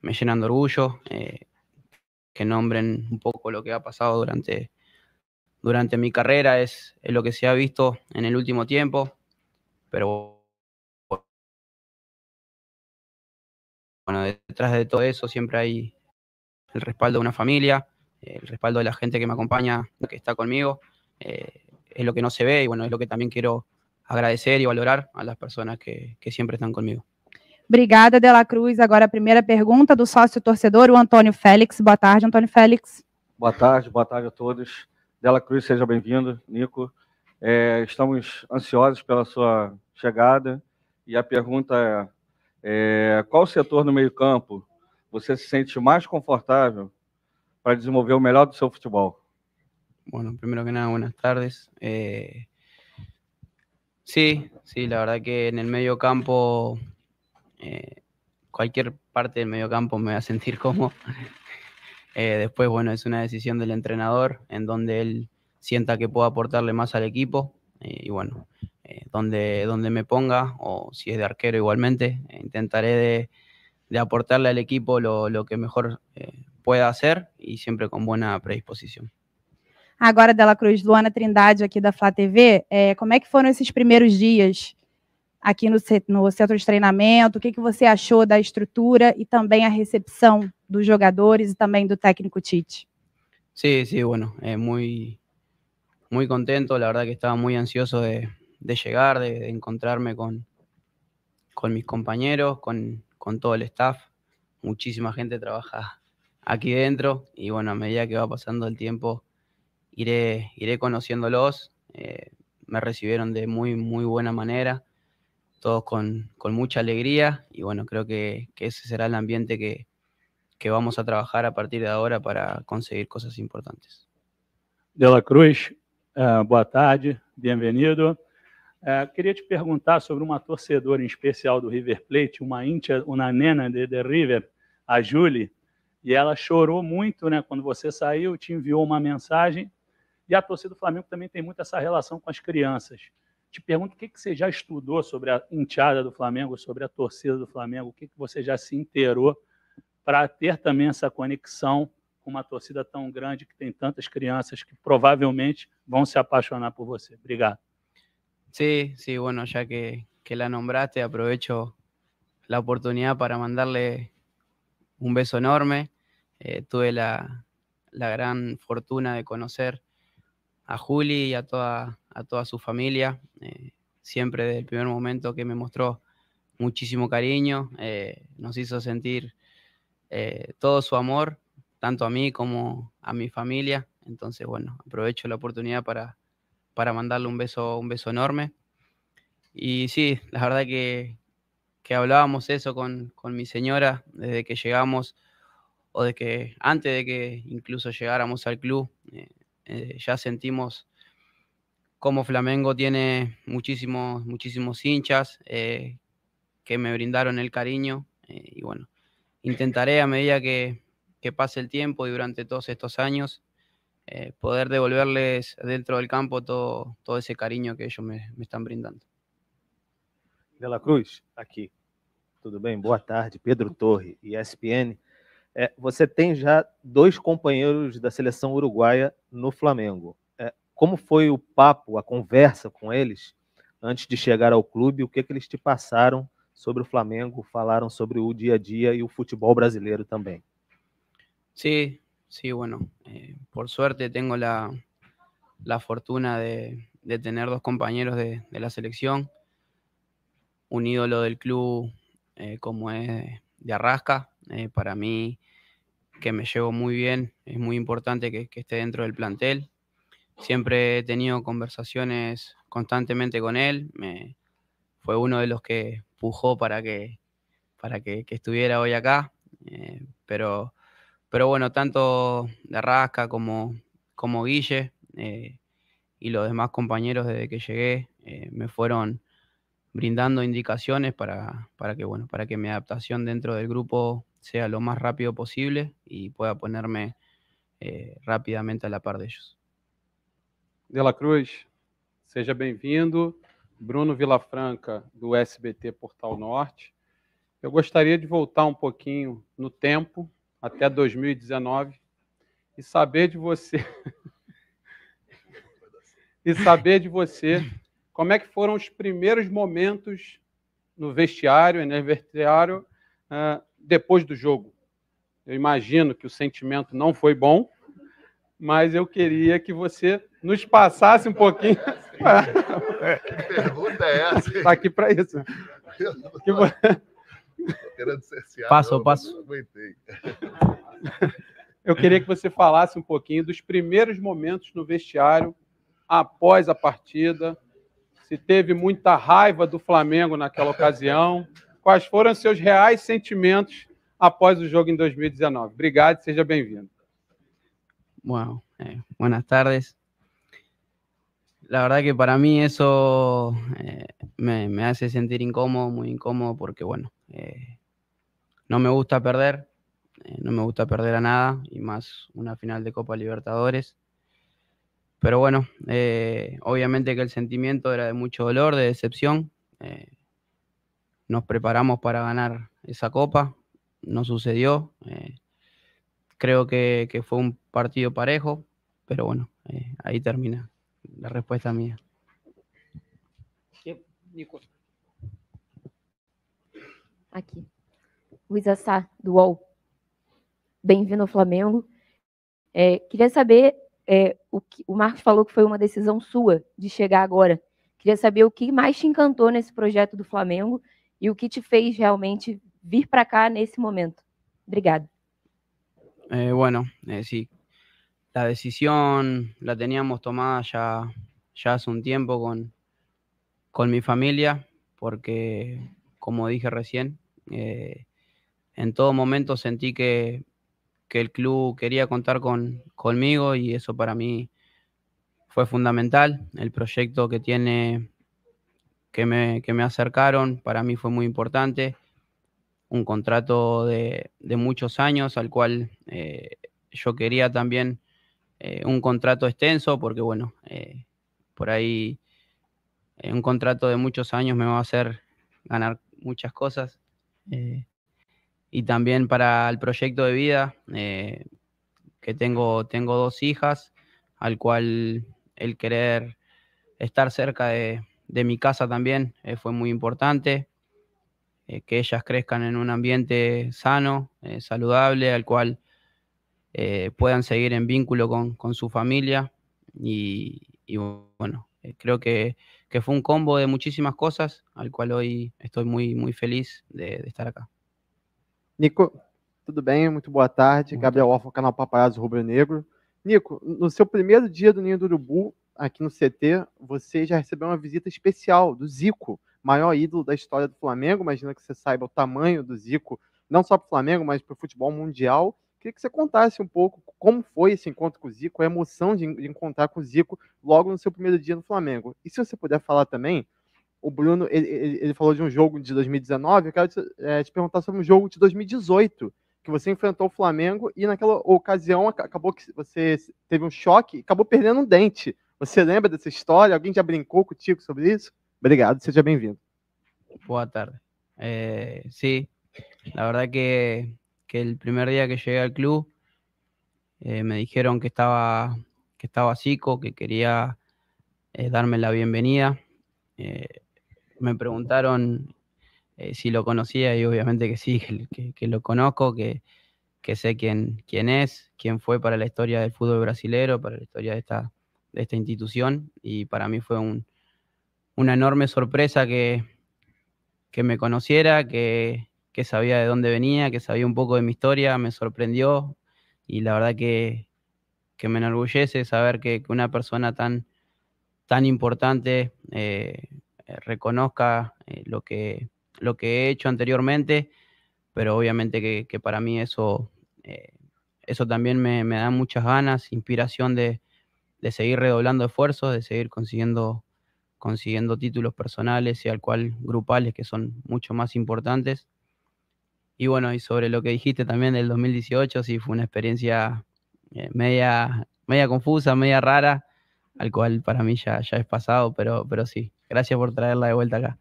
llenan de orgullo, que nombren un poco lo que ha pasado durante mi carrera, es lo que se ha visto en el último tiempo, pero bueno, detrás de todo eso siempre hay el respaldo de una familia, el respaldo de la gente que me acompaña, que está conmigo, es lo que no se ve y bueno, es lo que también quiero agradecer y valorar a las personas que siempre están conmigo. Obrigada, Dela Cruz. Agora a primeira pergunta do sócio torcedor, o Antônio Félix. Boa tarde, Antônio Félix. Boa tarde a todos. Dela Cruz, seja bem-vindo, Nico. Estamos ansiosos pela sua chegada e a pergunta qual setor no meio-campo você se sente mais confortável para desenvolver o melhor do seu futebol? Bueno, primero que nada, buenas tardes. Sí, la verdad que en el medio campo, cualquier parte del medio campo me va a sentir cómodo. Después, bueno, es una decisión del entrenador en donde él sienta que puedo aportarle más al equipo. Y bueno, donde me ponga, o si es de arquero igualmente, intentaré de aportarle al equipo lo que mejor pueda hacer y siempre con buena predisposición. Agora, Dela Cruz, Luana Trindade, aqui da Flá TV, como é que foram esses primeiros dias aqui no centro de treinamento? O que você achou da estrutura e também a recepção dos jogadores e também do técnico Tite? Sí, bueno, muy contento, la verdad que estaba muy ansioso de llegar, de encontrarme con mis compañeros, con todo el staff. Muchísima gente trabaja aquí dentro y bueno, a medida que va pasando el tiempo iré conociéndolos. Me recibieron de muy buena manera, todos con mucha alegría y bueno, creo que ese será el ambiente que vamos a trabajar a partir de ahora para conseguir cosas importantes. De la Cruz, boa tarde, bem-vindo. Queria te perguntar sobre uma torcedora em especial do River Plate, uma nena de River, a Julie, e ela chorou muito, né, quando você saiu, te enviou uma mensagem, e a torcida do Flamengo também tem muito essa relação com as crianças. Te pergunto o que você já estudou sobre a enteada do Flamengo, sobre a torcida do Flamengo, o que você já se inteirou para ter também essa conexão com uma torcida tão grande que tem tantas crianças que provavelmente vão se apaixonar por você. Obrigado. Sí, bueno, ya que la nombraste, aprovecho la oportunidad para mandarle un beso enorme. Tuve la gran fortuna de conocer a Juli y a toda su familia. Siempre desde el primer momento que me mostró muchísimo cariño, nos hizo sentir todo su amor, tanto a mí como a mi familia. Entonces, bueno, aprovecho la oportunidad para mandarle un beso enorme. Y sí, la verdad que hablábamos eso con mi señora desde que llegamos, o de que antes de que incluso llegáramos al club, ya sentimos como Flamengo tiene muchísimos hinchas que me brindaron el cariño. Y bueno, intentaré a medida que pase el tiempo y durante todos estos años poder devolverles dentro del campo todo ese cariño que ellos me están brindando. De la Cruz, aqui. Tudo bem? Boa tarde. Pedro Torre, ESPN. Você tem já 2 companheiros da seleção uruguaia no Flamengo. Como foi o papo, a conversa com eles antes de chegar ao clube? O que eles te passaram sobre o Flamengo? Falaram sobre o dia a dia e o futebol brasileiro também? Sí, bueno, por suerte tengo la fortuna de tener 2 compañeros de la selección, un ídolo del club como es de Arrasca. Para mí, que me llevo muy bien, es muy importante que esté dentro del plantel. Siempre he tenido conversaciones constantemente con él, fue uno de los que pujó para que estuviera hoy acá, pero bueno, tanto de Arrasca como Guille y los demás compañeros desde que llegué me fueron brindando indicaciones para que mi adaptación dentro del grupo sea lo más rápido posible y pueda ponerme rápidamente a la par de ellos. De la Cruz, seja bem-vindo. Bruno Vilafranca, do SBT Portal Norte. Eu gostaria de voltar um pouquinho no tempo, até 2019, e saber de você como é que foram os primeiros momentos no vestiário, depois do jogo. Eu imagino que o sentimento não foi bom, mas eu queria que você nos passasse um pouquinho. Que pergunta é essa? Está aqui para isso. Passo. Eu queria que você falasse um pouquinho dos primeiros momentos no vestiário após a partida, se teve muita raiva do Flamengo naquela ocasião, quais foram seus reais sentimentos após o jogo em 2019. Obrigado e seja bem-vindo. Bueno, buenas tardes. La verdad que para mí eso me hace sentir incómodo, muy incómodo, porque bueno, no me gusta perder, no me gusta perder a nada, y más una final de Copa Libertadores. Pero bueno, obviamente que el sentimiento era de mucho dolor, de decepción. Nos preparamos para ganar esa copa, no sucedió. Creo que fue un partido parejo, pero bueno, ahí termina la respuesta mía. Aqui. Luísa Sá, do UOL. Bem-vindo ao Flamengo. Queria saber, o Marcos falou que foi uma decisão sua de chegar agora. Queria saber o que mais te encantou nesse projeto do Flamengo e o que te fez realmente vir para cá nesse momento. Obrigada. Bueno, sí, la decisión la teníamos tomada ya hace un tiempo con mi familia, porque, como dije recién, en todo momento sentí que el club quería contar conmigo y eso para mí fue fundamental. El proyecto que me acercaron para mí fue muy importante. Un contrato de muchos años al cual yo quería también un contrato extenso porque, bueno, por ahí un contrato de muchos años me va a hacer ganar muchas cosas. Y también para el proyecto de vida, que tengo 2 hijas, al cual el querer estar cerca de mi casa también fue muy importante. Que ellas crezcan en un ambiente sano, saludable, al cual puedan seguir en vínculo con su familia. Y bueno, creo que fue un combo de muchísimas cosas, al cual hoy estoy muy, muy feliz de estar acá. Nico, tudo bem? Muito boa tarde. Gabriel Orfa, canal Paparazzo Rubro Negro. Nico, no seu primeiro dia do Ninho do Urubu, aqui no CT, você já recebeu uma visita especial do Zico, maior ídolo da história do Flamengo. Imagina que você saiba o tamanho do Zico, não só para o Flamengo, mas para o futebol mundial. Queria que você contasse um pouco como foi esse encontro com o Zico, a emoção de encontrar com o Zico logo no seu primeiro dia no Flamengo. E se você puder falar também, o Bruno ele falou de um jogo de 2019, eu quero te perguntar sobre um jogo de 2018, que você enfrentou o Flamengo e naquela ocasião acabou que você teve um choque e acabou perdendo um dente. Você lembra dessa história? Alguém já brincou contigo sobre isso? Obrigado, seja bem-vindo. Boa tarde. Sí, la verdad que el primer día que llegué al club me dijeron que estaba Zico, que quería darme la bienvenida. Me preguntaron si lo conocía y obviamente que sí, que lo conozco, que sé quién es, quién fue para la historia del fútbol brasilero, para la historia de esta institución, y para mí fue una enorme sorpresa que me conociera, que sabía de dónde venía, que sabía un poco de mi historia, me sorprendió y la verdad que me enorgullece saber que una persona tan importante reconozca lo que he hecho anteriormente, pero obviamente que para mí eso también me da muchas ganas, inspiración de seguir redoblando esfuerzos, de seguir consiguiendo títulos personales y al cual grupales que son mucho más importantes. Y bueno, y sobre lo que dijiste también del 2018, sí fue una experiencia media confusa, media rara, al cual para mí ya es pasado, pero sí, gracias por traerla de vuelta acá.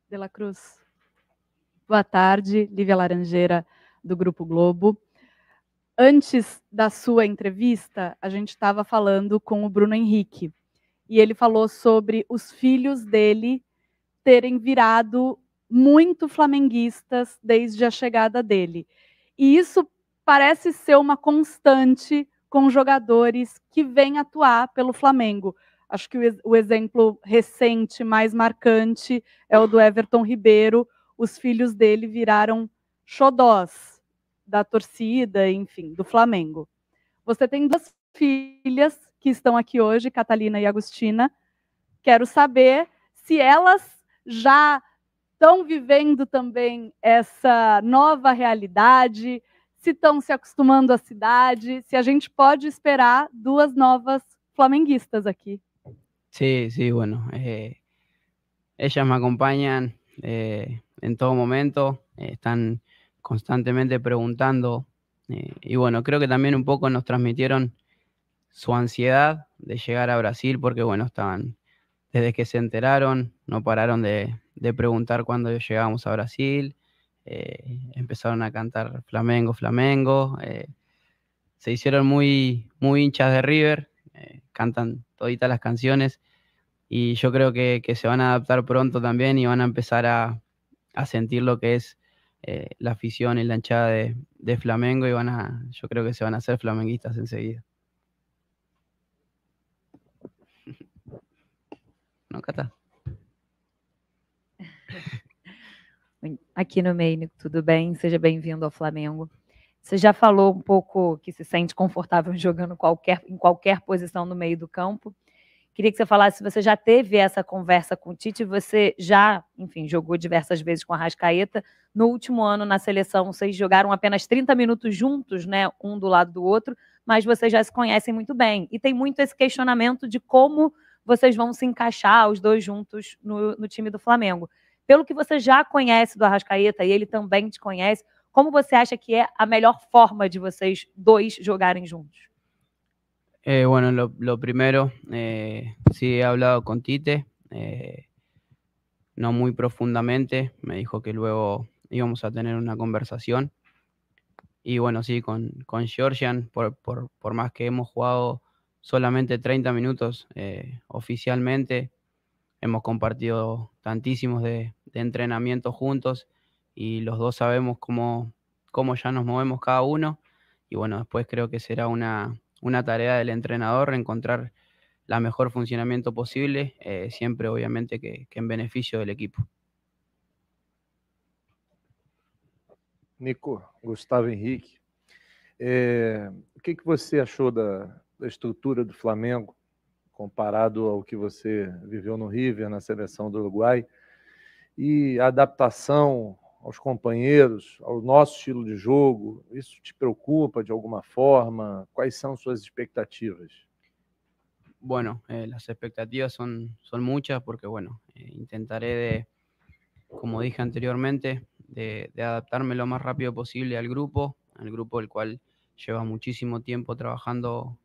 De la Cruz. Boa tarde, Lívia Laranjeira, do Grupo Globo. Antes da sua entrevista, a gente estava falando com o Bruno Henrique, e ele falou sobre os filhos dele terem virado muito flamenguistas desde a chegada dele. E isso parece ser uma constante com jogadores que vêm atuar pelo Flamengo. Acho que o exemplo recente, mais marcante, é o do Everton Ribeiro. Os filhos dele viraram xodós da torcida, enfim, do Flamengo. Você tem 2 filhas que estão aqui hoje, Catalina e Agostina. Quero saber se elas já estão vivendo também essa nova realidade, se estão se acostumando à cidade, se a gente pode esperar 2 novas flamenguistas aqui. Sí, bueno, ellas me acompañan en todo momento, están constantemente preguntando y bueno, creo que también un poco nos transmitieron su ansiedad de llegar a Brasil porque bueno, estaban, desde que se enteraron, no pararon de preguntar cuándo llegábamos a Brasil, empezaron a cantar Flamengo, Flamengo, se hicieron muy hinchas de River, cantan toditas las canciones y yo creo que se van a adaptar pronto también y van a empezar a sentir lo que es la afición y la hinchada de Flamengo y yo creo que se van a hacer flamenguistas enseguida. ¿No, Cata? Aqui no meio, tudo bem? Seja bem-vindo ao Flamengo. Você já falou um pouco que se sente confortável jogando em qualquer posição no meio do campo. Queria que você falasse se você já teve essa conversa com o Tite, você já, enfim, jogou diversas vezes com a Arrascaeta. No último ano, na seleção, vocês jogaram apenas 30 minutos juntos, né, um do lado do outro, mas vocês já se conhecem muito bem. E tem muito esse questionamento de como vocês vão se encaixar, os dois juntos, no time do Flamengo. Pelo que você já conhece do Arrascaeta, e ele também te conhece, como você acha que é a melhor forma de vocês dois jogarem juntos? Bueno, lo primero, sí he hablado con Tite, no muy profundamente, me dijo que luego íbamos a tener una conversación. Y bueno, sí, con Georgian, por más que hemos jugado solamente 30 minutos oficialmente, hemos compartido tantísimos de entrenamiento juntos y los dos sabemos cómo ya nos movemos cada uno. Y bueno, después creo que será una tarea del entrenador encontrar la mejor funcionamiento posible, siempre obviamente que en beneficio del equipo. Nico, Gustavo Henrique, o que você achou da estrutura do Flamengo comparado ao que você viveu no River, na seleção do Uruguai, e a adaptação aos companheiros, ao nosso estilo de jogo? Isso te preocupa de alguma forma? Quais são suas expectativas? Bueno, las expectativas son muchas porque, bueno, intentaré como dije anteriormente, de adaptarme lo más rápido posible al grupo del cual lleva muchísimo tiempo trabajando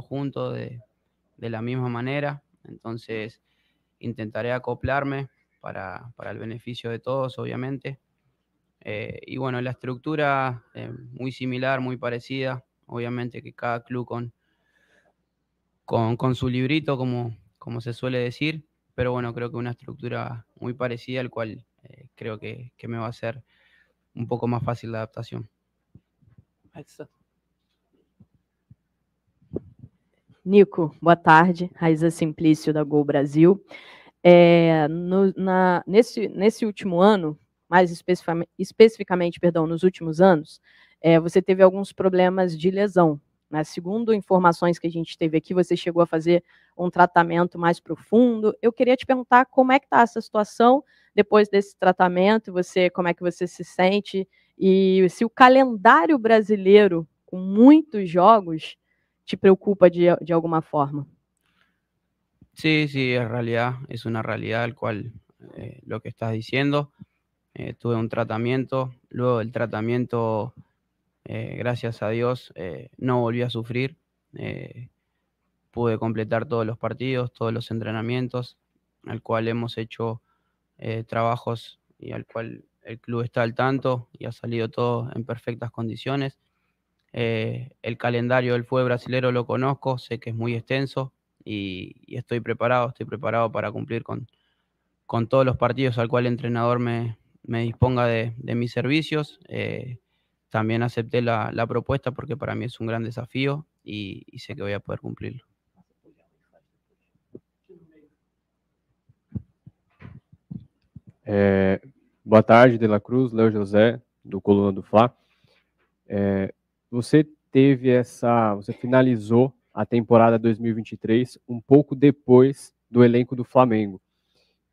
juntos de la misma manera. Entonces, intentaré acoplarme para el beneficio de todos, obviamente. Y bueno, la estructura muy similar, muy parecida. Obviamente que cada club con su librito, como se suele decir, pero bueno, creo que una estructura muy parecida, al cual creo que me va a ser un poco más fácil la adaptación. Nico, boa tarde. Raiza Simplício, da Gol Brasil. Nesse último ano, mais especificamente, nos últimos anos, você teve alguns problemas de lesão. Né? Segundo informações que a gente teve aqui, você chegou a fazer um tratamento mais profundo. Eu queria te perguntar como é que está essa situação depois desse tratamento, como é que você se sente, e se o calendário brasileiro, com muitos jogos, te preocupa de alguma forma. Sí, es una realidad al cual lo que estás diciendo. Tuve un tratamiento, luego del tratamiento, gracias a Dios, no volví a sufrir. Pude completar todos los partidos, todos los entrenamientos, al cual hemos hecho trabajos y al cual el club está al tanto y ha salido todo en perfectas condiciones. El calendario del fútbol brasilero lo conozco, sé que es muy extenso y estoy preparado para cumplir con todos los partidos al cual el entrenador me disponga de mis servicios. También acepté la propuesta porque para mí es un gran desafío y sé que voy a poder cumplirlo. Boa tarde, De La Cruz, Léo José, do Coluna do Fla. Você finalizou a temporada 2023 um pouco depois do elenco do Flamengo.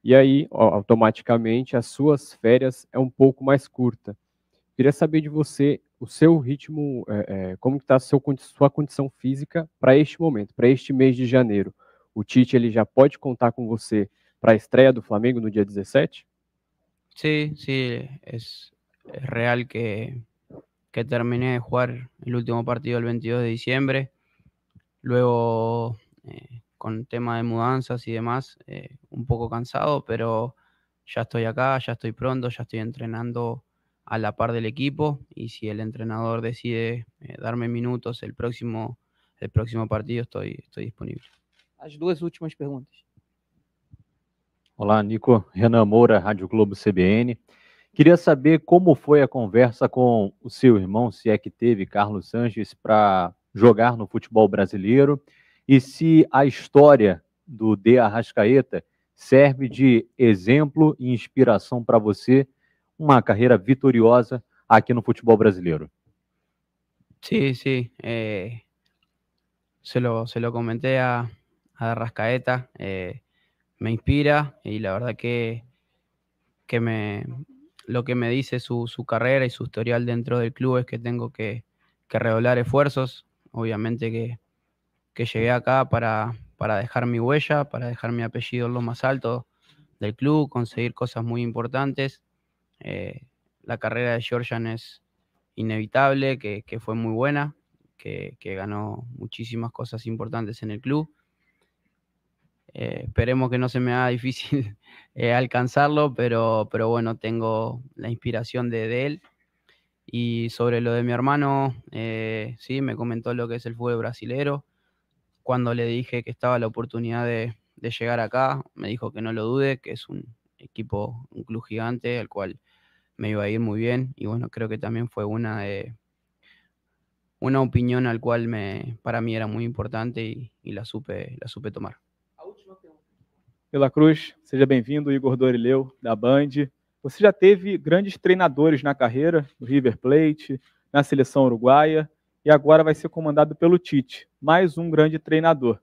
E aí, automaticamente, as suas férias é um pouco mais curta. Queria saber de você o seu ritmo, como está a sua condição física para este momento, para este mês de janeiro. O Tite ele já pode contar com você para a estreia do Flamengo no dia 17? Sí, es real que terminé de jugar el último partido el 22 de diciembre. Luego, con tema de mudanzas y demás, un poco cansado, pero ya estoy acá, ya estoy pronto, ya estoy entrenando a la par del equipo, y si el entrenador decide darme minutos el próximo partido, estoy disponible. As duas últimas perguntas. Olá, Nico. Renan Moura, Rádio Globo CBN. Queria saber como foi a conversa com o seu irmão, se é que teve, Carlos Sanches, para jogar no futebol brasileiro, e se a história do De Arrascaeta serve de exemplo e inspiração para você, uma carreira vitoriosa aqui no futebol brasileiro. Sí, sí. Se lo comenté a Arrascaeta. Me inspira y la verdad que lo que me dice su carrera y su historial dentro del club es que tengo que redoblar esfuerzos. Obviamente que llegué acá para dejar mi huella, para dejar mi apellido en lo más alto del club, conseguir cosas muy importantes. La carrera de Georgian es inevitable, que fue muy buena, que ganó muchísimas cosas importantes en el club. Esperemos que no se me haga difícil alcanzarlo, pero bueno, tengo la inspiración de él. Y sobre lo de mi hermano, sí, me comentó lo que es el fútbol brasilero. Cuando le dije que estaba la oportunidad de llegar acá, me dijo que no lo dude, que es un club gigante, al cual me iba a ir muy bien. Y bueno, creo que también fue una opinión al cual para mí era muy importante y la supe tomar. De La Cruz, seja bem-vindo, Igor Dorileu, da Band. Você já teve grandes treinadores na carreira, no River Plate, na seleção uruguaia, e agora vai ser comandado pelo Tite, mais um grande treinador.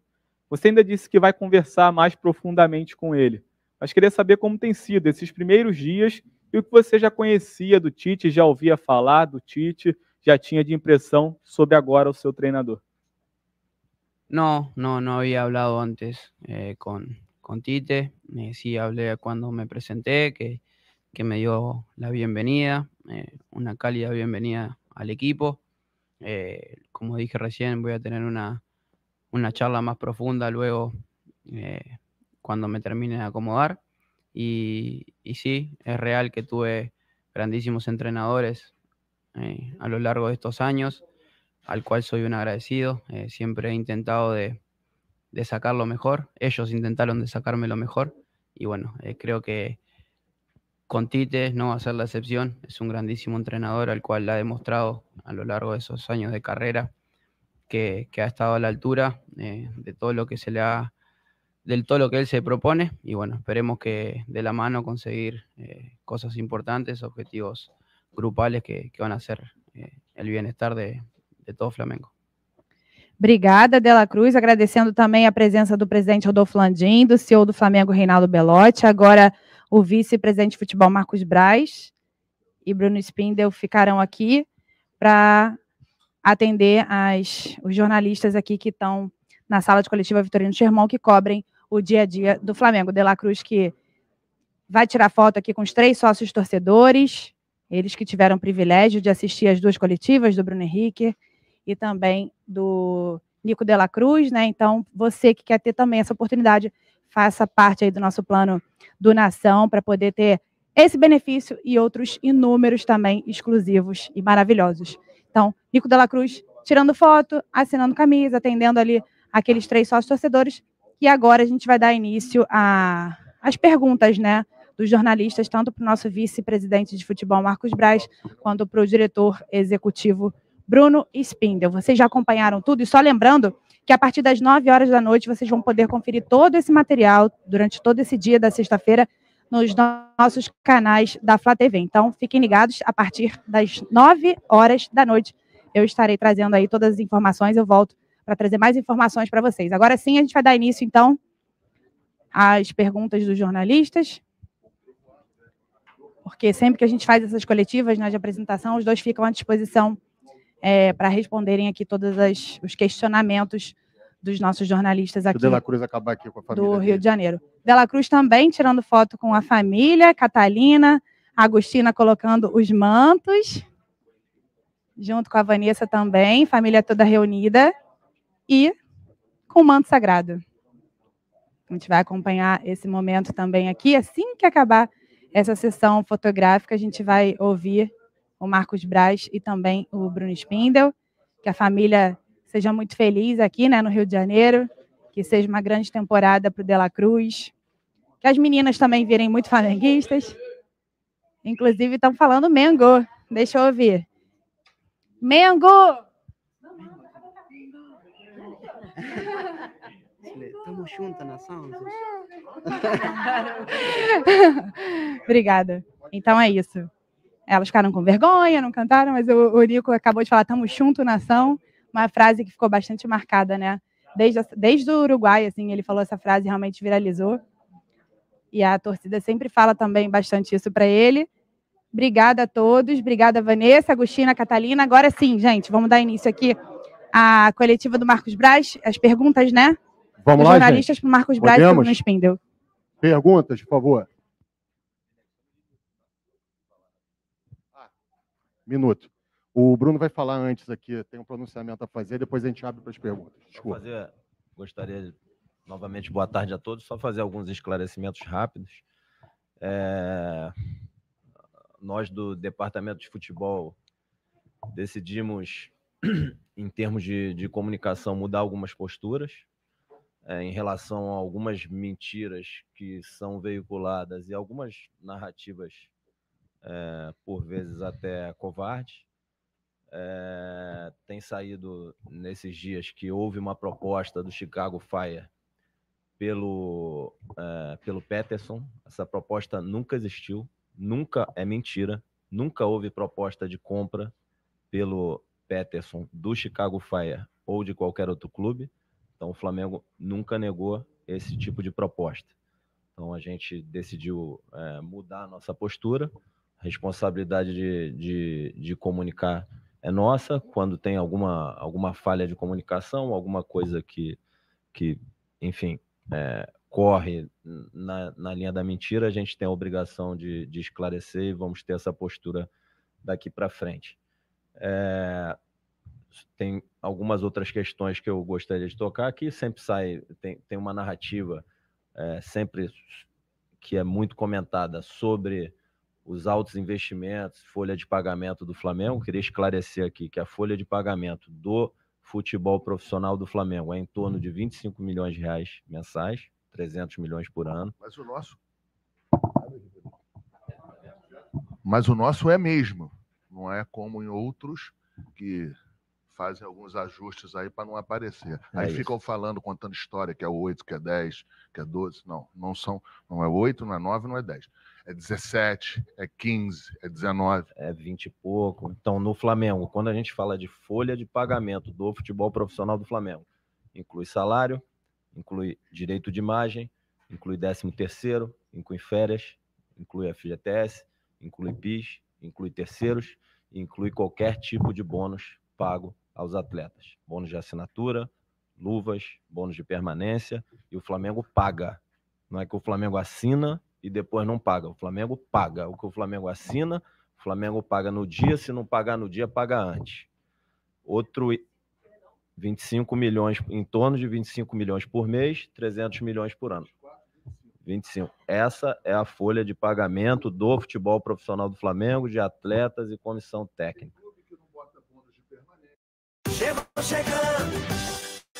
Você ainda disse que vai conversar mais profundamente com ele, mas queria saber como tem sido esses primeiros dias e o que você já conhecia do Tite, já ouvia falar do Tite, já tinha de impressão sobre agora o seu treinador. No había hablado antes con Tite. Sí hablé cuando me presenté, que me dio la bienvenida, una cálida bienvenida al equipo. Como dije recién, voy a tener una charla más profunda luego cuando me termine de acomodar. Y sí, es real que tuve grandísimos entrenadores a lo largo de estos años, al cual soy un agradecido. Siempre he intentado de sacar lo mejor. Ellos intentaron de sacarme lo mejor. Y bueno, creo que con Tite no va a ser la excepción. Es un grandísimo entrenador al cual ha demostrado a lo largo de esos años de carrera que ha estado a la altura de todo lo que todo lo que él se propone. Y bueno, esperemos que de la mano conseguir cosas importantes, objetivos grupales que van a ser el bienestar de todo Flamengo. Obrigada, De La Cruz, agradecendo também a presença do presidente Rodolfo Landim, do CEO do Flamengo, Reinaldo Belotti, agora o vice-presidente de futebol, Marcos Braz, e Bruno Spindel ficarão aqui para atender os jornalistas aqui que estão na sala de coletiva Vitorino Sherman, que cobrem o dia a dia do Flamengo. De La Cruz, que vai tirar foto aqui com os 3 sócios torcedores, eles que tiveram o privilégio de assistir as 2 coletivas do Bruno Henrique e também do Nico De La Cruz, né? Então, você que quer ter também essa oportunidade, faça parte aí do nosso plano do Nação para poder ter esse benefício e outros inúmeros também exclusivos e maravilhosos. Então, Nico De La Cruz tirando foto, assinando camisa, atendendo ali aqueles 3 sócios torcedores. E agora a gente vai dar início às perguntas, né, dos jornalistas, tanto para o nosso vice-presidente de futebol, Marcos Braz, quanto para o diretor executivo, Bruno Spindel. Vocês já acompanharam tudo? E só lembrando que a partir das 9 horas da noite vocês vão poder conferir todo esse material durante todo esse dia da sexta-feira nos nossos canais da Flá TV. Então, fiquem ligados, a partir das 9 horas da noite eu estarei trazendo aí todas as informações, eu volto para trazer mais informações para vocês. Agora sim, a gente vai dar início, então, às perguntas dos jornalistas, porque sempre que a gente faz essas coletivas, né, de apresentação, os 2 ficam à disposição para responderem aqui todos os questionamentos dos nossos jornalistas aqui o De La Cruz acabar aqui com a família do dele. Rio de Janeiro. De La Cruz também tirando foto com a família, Catalina, Agostina colocando os mantos, junto com a Vanessa também, família toda reunida, e com o manto sagrado. A gente vai acompanhar esse momento também aqui. Assim que acabar essa sessão fotográfica, a gente vai ouvir o Marcos Braz e também o Bruno Spindel, que a família seja muito feliz aqui, né, no Rio de Janeiro, que seja uma grande temporada para o De La Cruz, que as meninas também virem muito flamenguistas, inclusive estão falando Mengo, deixa eu ouvir. Mengo! Estamos juntas, nação. Obrigada. Então é isso. Elas ficaram com vergonha, não cantaram, mas o Nico acabou de falar, tamo junto, nação, uma frase que ficou bastante marcada, né? Desde o Uruguai, assim, ele falou essa frase, realmente viralizou. E a torcida sempre fala também bastante isso para ele. Obrigada a todos, obrigada Vanessa, Agostina, Catalina. Agora sim, gente, vamos dar início aqui à coletiva do Marcos Braz, as perguntas, né? Vamos Os lá, jornalistas gente. para o Marcos Braz e para o Podemos? Bruno Spindel. Perguntas, por favor. Minuto. O Bruno vai falar antes aqui, tem um pronunciamento a fazer, depois a gente abre para as perguntas. Desculpa. Gostaria, novamente, boa tarde a todos, só fazer alguns esclarecimentos rápidos. Nós, do Departamento de Futebol, decidimos, em termos de comunicação, mudar algumas posturas em relação a algumas mentiras que são veiculadas e algumas narrativas, por vezes até covardes. Tem saído nesses dias que houve uma proposta do Chicago Fire pelo Peterson. Essa proposta nunca existiu, nunca, é mentira, nunca houve proposta de compra pelo Peterson do Chicago Fire ou de qualquer outro clube. Então o Flamengo nunca negou esse tipo de proposta. Então a gente decidiu mudar a nossa postura. A responsabilidade de comunicar é nossa. Quando tem alguma falha de comunicação, alguma coisa que enfim, corre na linha da mentira, a gente tem a obrigação de esclarecer e vamos ter essa postura daqui para frente. Tem algumas outras questões que eu gostaria de tocar aqui. Sempre tem uma narrativa sempre que é muito comentada sobre os altos investimentos, folha de pagamento do Flamengo. Queria esclarecer aqui que a folha de pagamento do futebol profissional do Flamengo é em torno de 25 milhões de reais mensais, 300 milhões por ano. Mas o nosso é mesmo, não é como em outros que fazem alguns ajustes aí para não aparecer. Aí ficam falando, contando história, que é 8, que é 10, que é 12. Não é 8, não é 9, não é 10. É 17, é 15, é 19. É 20 e pouco. Então, no Flamengo, quando a gente fala de folha de pagamento do futebol profissional do Flamengo, inclui salário, inclui direito de imagem, inclui 13º, inclui férias, inclui FGTS, inclui PIS, inclui terceiros, inclui qualquer tipo de bônus pago aos atletas. Bônus de assinatura, luvas, bônus de permanência, e o Flamengo paga. Não é que o Flamengo assina e depois não paga. O Flamengo paga. O que o Flamengo assina, o Flamengo paga no dia. Se não pagar no dia, paga antes. Outro 25 milhões, em torno de 25 milhões por mês, 300 milhões por ano. 25. Essa é a folha de pagamento do futebol profissional do Flamengo, de atletas e comissão técnica.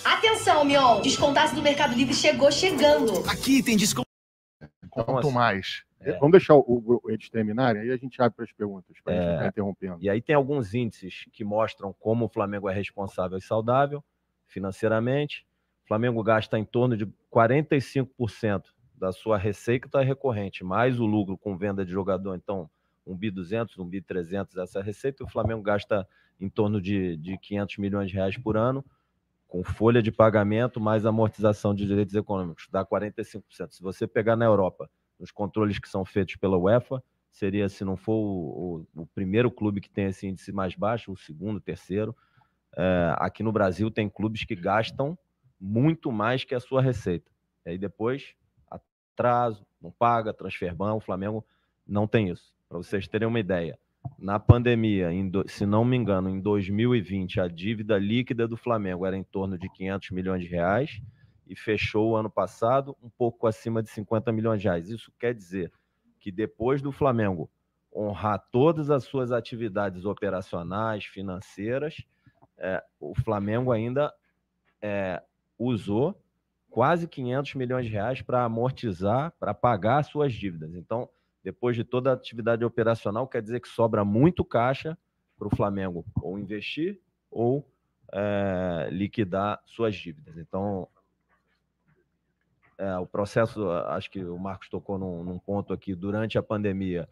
Atenção, Mion! Descontasse do Mercado Livre chegou chegando. Aqui tem desconto. Quanto Então, mais. Vamos deixar eles terminarem, aí a gente abre para as perguntas, para a gente ficar interrompendo. E aí tem alguns índices que mostram como o Flamengo é responsável e saudável financeiramente. O Flamengo gasta em torno de 45% da sua receita recorrente, mais o lucro com venda de jogador. Então, 1.200, 1.300 essa receita. O Flamengo gasta em torno de 500 milhões de reais por ano, com folha de pagamento mais amortização de direitos econômicos, dá 45%. Se você pegar na Europa, nos controles que são feitos pela UEFA, seria, se não for o primeiro clube que tem esse índice mais baixo, o segundo, o terceiro. Aqui no Brasil tem clubes que gastam muito mais que a sua receita. E aí depois, atraso, não paga, transferban, o Flamengo não tem isso. Para vocês terem uma ideia, na pandemia, se não me engano, em 2020, a dívida líquida do Flamengo era em torno de 500 milhões de reais e fechou o ano passado um pouco acima de 50 milhões de reais. Isso quer dizer que depois do Flamengo honrar todas as suas atividades operacionais, financeiras, o Flamengo ainda usou quase 500 milhões de reais para amortizar, para pagar suas dívidas. Então, depois de toda a atividade operacional, quer dizer que sobra muito caixa para o Flamengo ou investir ou liquidar suas dívidas. Então, o processo, acho que o Marcos tocou num ponto aqui, durante a pandemia,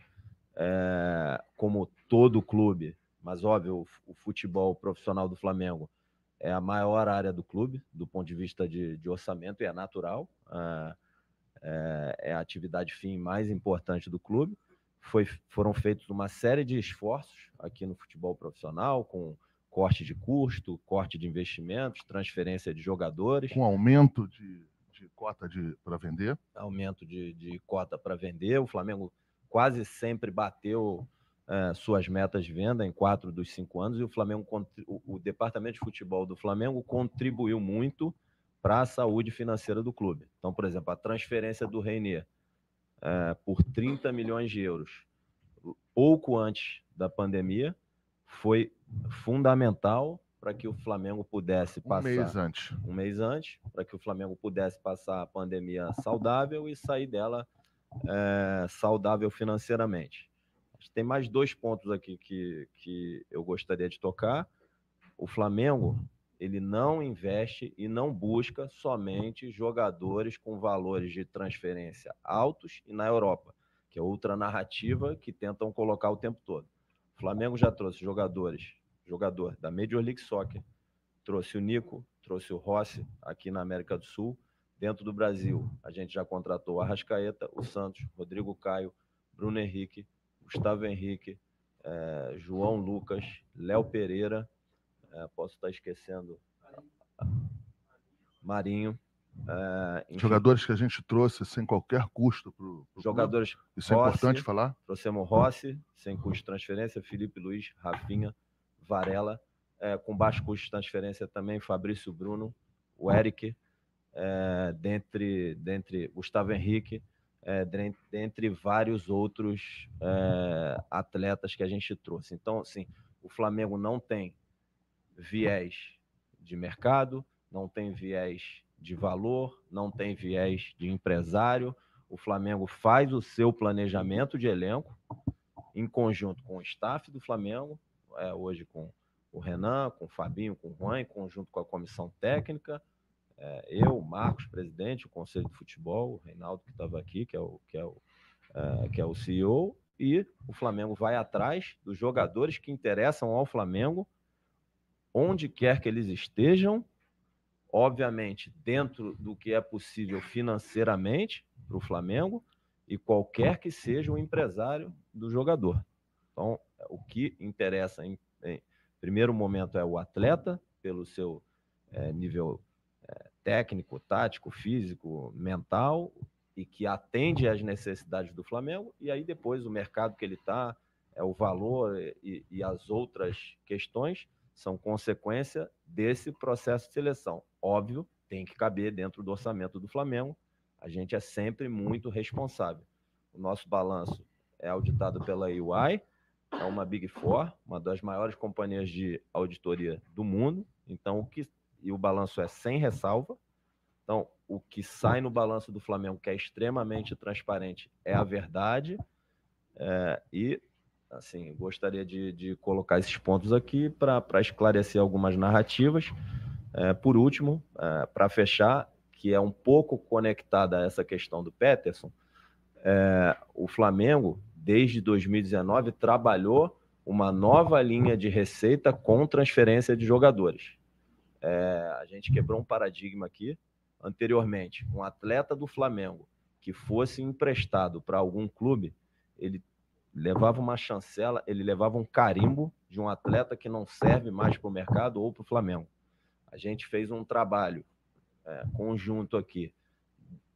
como todo clube, mas óbvio, o futebol profissional do Flamengo é a maior área do clube, do ponto de vista de orçamento, e é natural. É a atividade fim mais importante do clube. Foram feitos uma série de esforços aqui no futebol profissional, com corte de custo, corte de investimentos, transferência de jogadores. Com aumento de cota para vender? Aumento de cota para vender. O Flamengo quase sempre bateu suas metas de venda em 4 dos 5 anos, e o departamento de futebol do Flamengo contribuiu muito para a saúde financeira do clube. Então, por exemplo, a transferência do Reinier por 30 milhões de euros, pouco antes da pandemia, foi fundamental para que o Flamengo pudesse passar... Um mês antes, para que o Flamengo pudesse passar a pandemia saudável e sair dela saudável financeiramente. Tem mais 2 pontos aqui que eu gostaria de tocar. O Flamengo, ele não investe e não busca somente jogadores com valores de transferência altos e na Europa, que é outra narrativa que tentam colocar o tempo todo. O Flamengo já trouxe jogador da Major League Soccer, trouxe o Nico, trouxe o Rossi aqui na América do Sul. Dentro do Brasil, a gente já contratou o Arrascaeta, o Santos, Rodrigo Caio, Bruno Henrique, Gustavo Henrique, João Lucas, Léo Pereira, posso estar esquecendo, Marinho. Jogadores que a gente trouxe sem qualquer custo para o jogadores clube. Isso é importante falar? Trouxemos Rossi, sem custo de transferência, Felipe Luiz, Rafinha, Varela, com baixo custo de transferência também, Fabrício Bruno, o Eric, dentre Gustavo Henrique, dentre vários outros atletas que a gente trouxe. Então, assim, o Flamengo não tem viés de mercado, não tem viés de valor, não tem viés de empresário. O Flamengo faz o seu planejamento de elenco em conjunto com o staff do Flamengo, hoje com o Renan, com o Fabinho, com o Juan, em conjunto com a comissão técnica, eu, Marcos, presidente, o Conselho de Futebol, o Reinaldo, que estava aqui, que é o CEO, e o Flamengo vai atrás dos jogadores que interessam ao Flamengo, onde quer que eles estejam, obviamente dentro do que é possível financeiramente para o Flamengo, e qualquer que seja o empresário do jogador. Então, o que interessa em primeiro momento é o atleta, pelo seu nível técnico, tático, físico, mental, e que atende às necessidades do Flamengo, e aí depois o mercado que ele está, o valor e as outras questões são consequência desse processo de seleção. Óbvio, tem que caber dentro do orçamento do Flamengo, a gente é sempre muito responsável. O nosso balanço é auditado pela EY, é uma Big Four, uma das maiores companhias de auditoria do mundo, então o balanço é sem ressalva. Então, o que sai no balanço do Flamengo, que é extremamente transparente, é a verdade. E, assim, gostaria de colocar esses pontos aqui para esclarecer algumas narrativas. Por último, para fechar, que é um pouco conectada a essa questão do Peterson, o Flamengo, desde 2019, trabalhou uma nova linha de receita com transferência de jogadores. A gente quebrou um paradigma aqui. Anteriormente, um atleta do Flamengo que fosse emprestado para algum clube, ele levava uma chancela, ele levava um carimbo de um atleta que não serve mais para o mercado ou para o Flamengo. A gente fez um trabalho conjunto aqui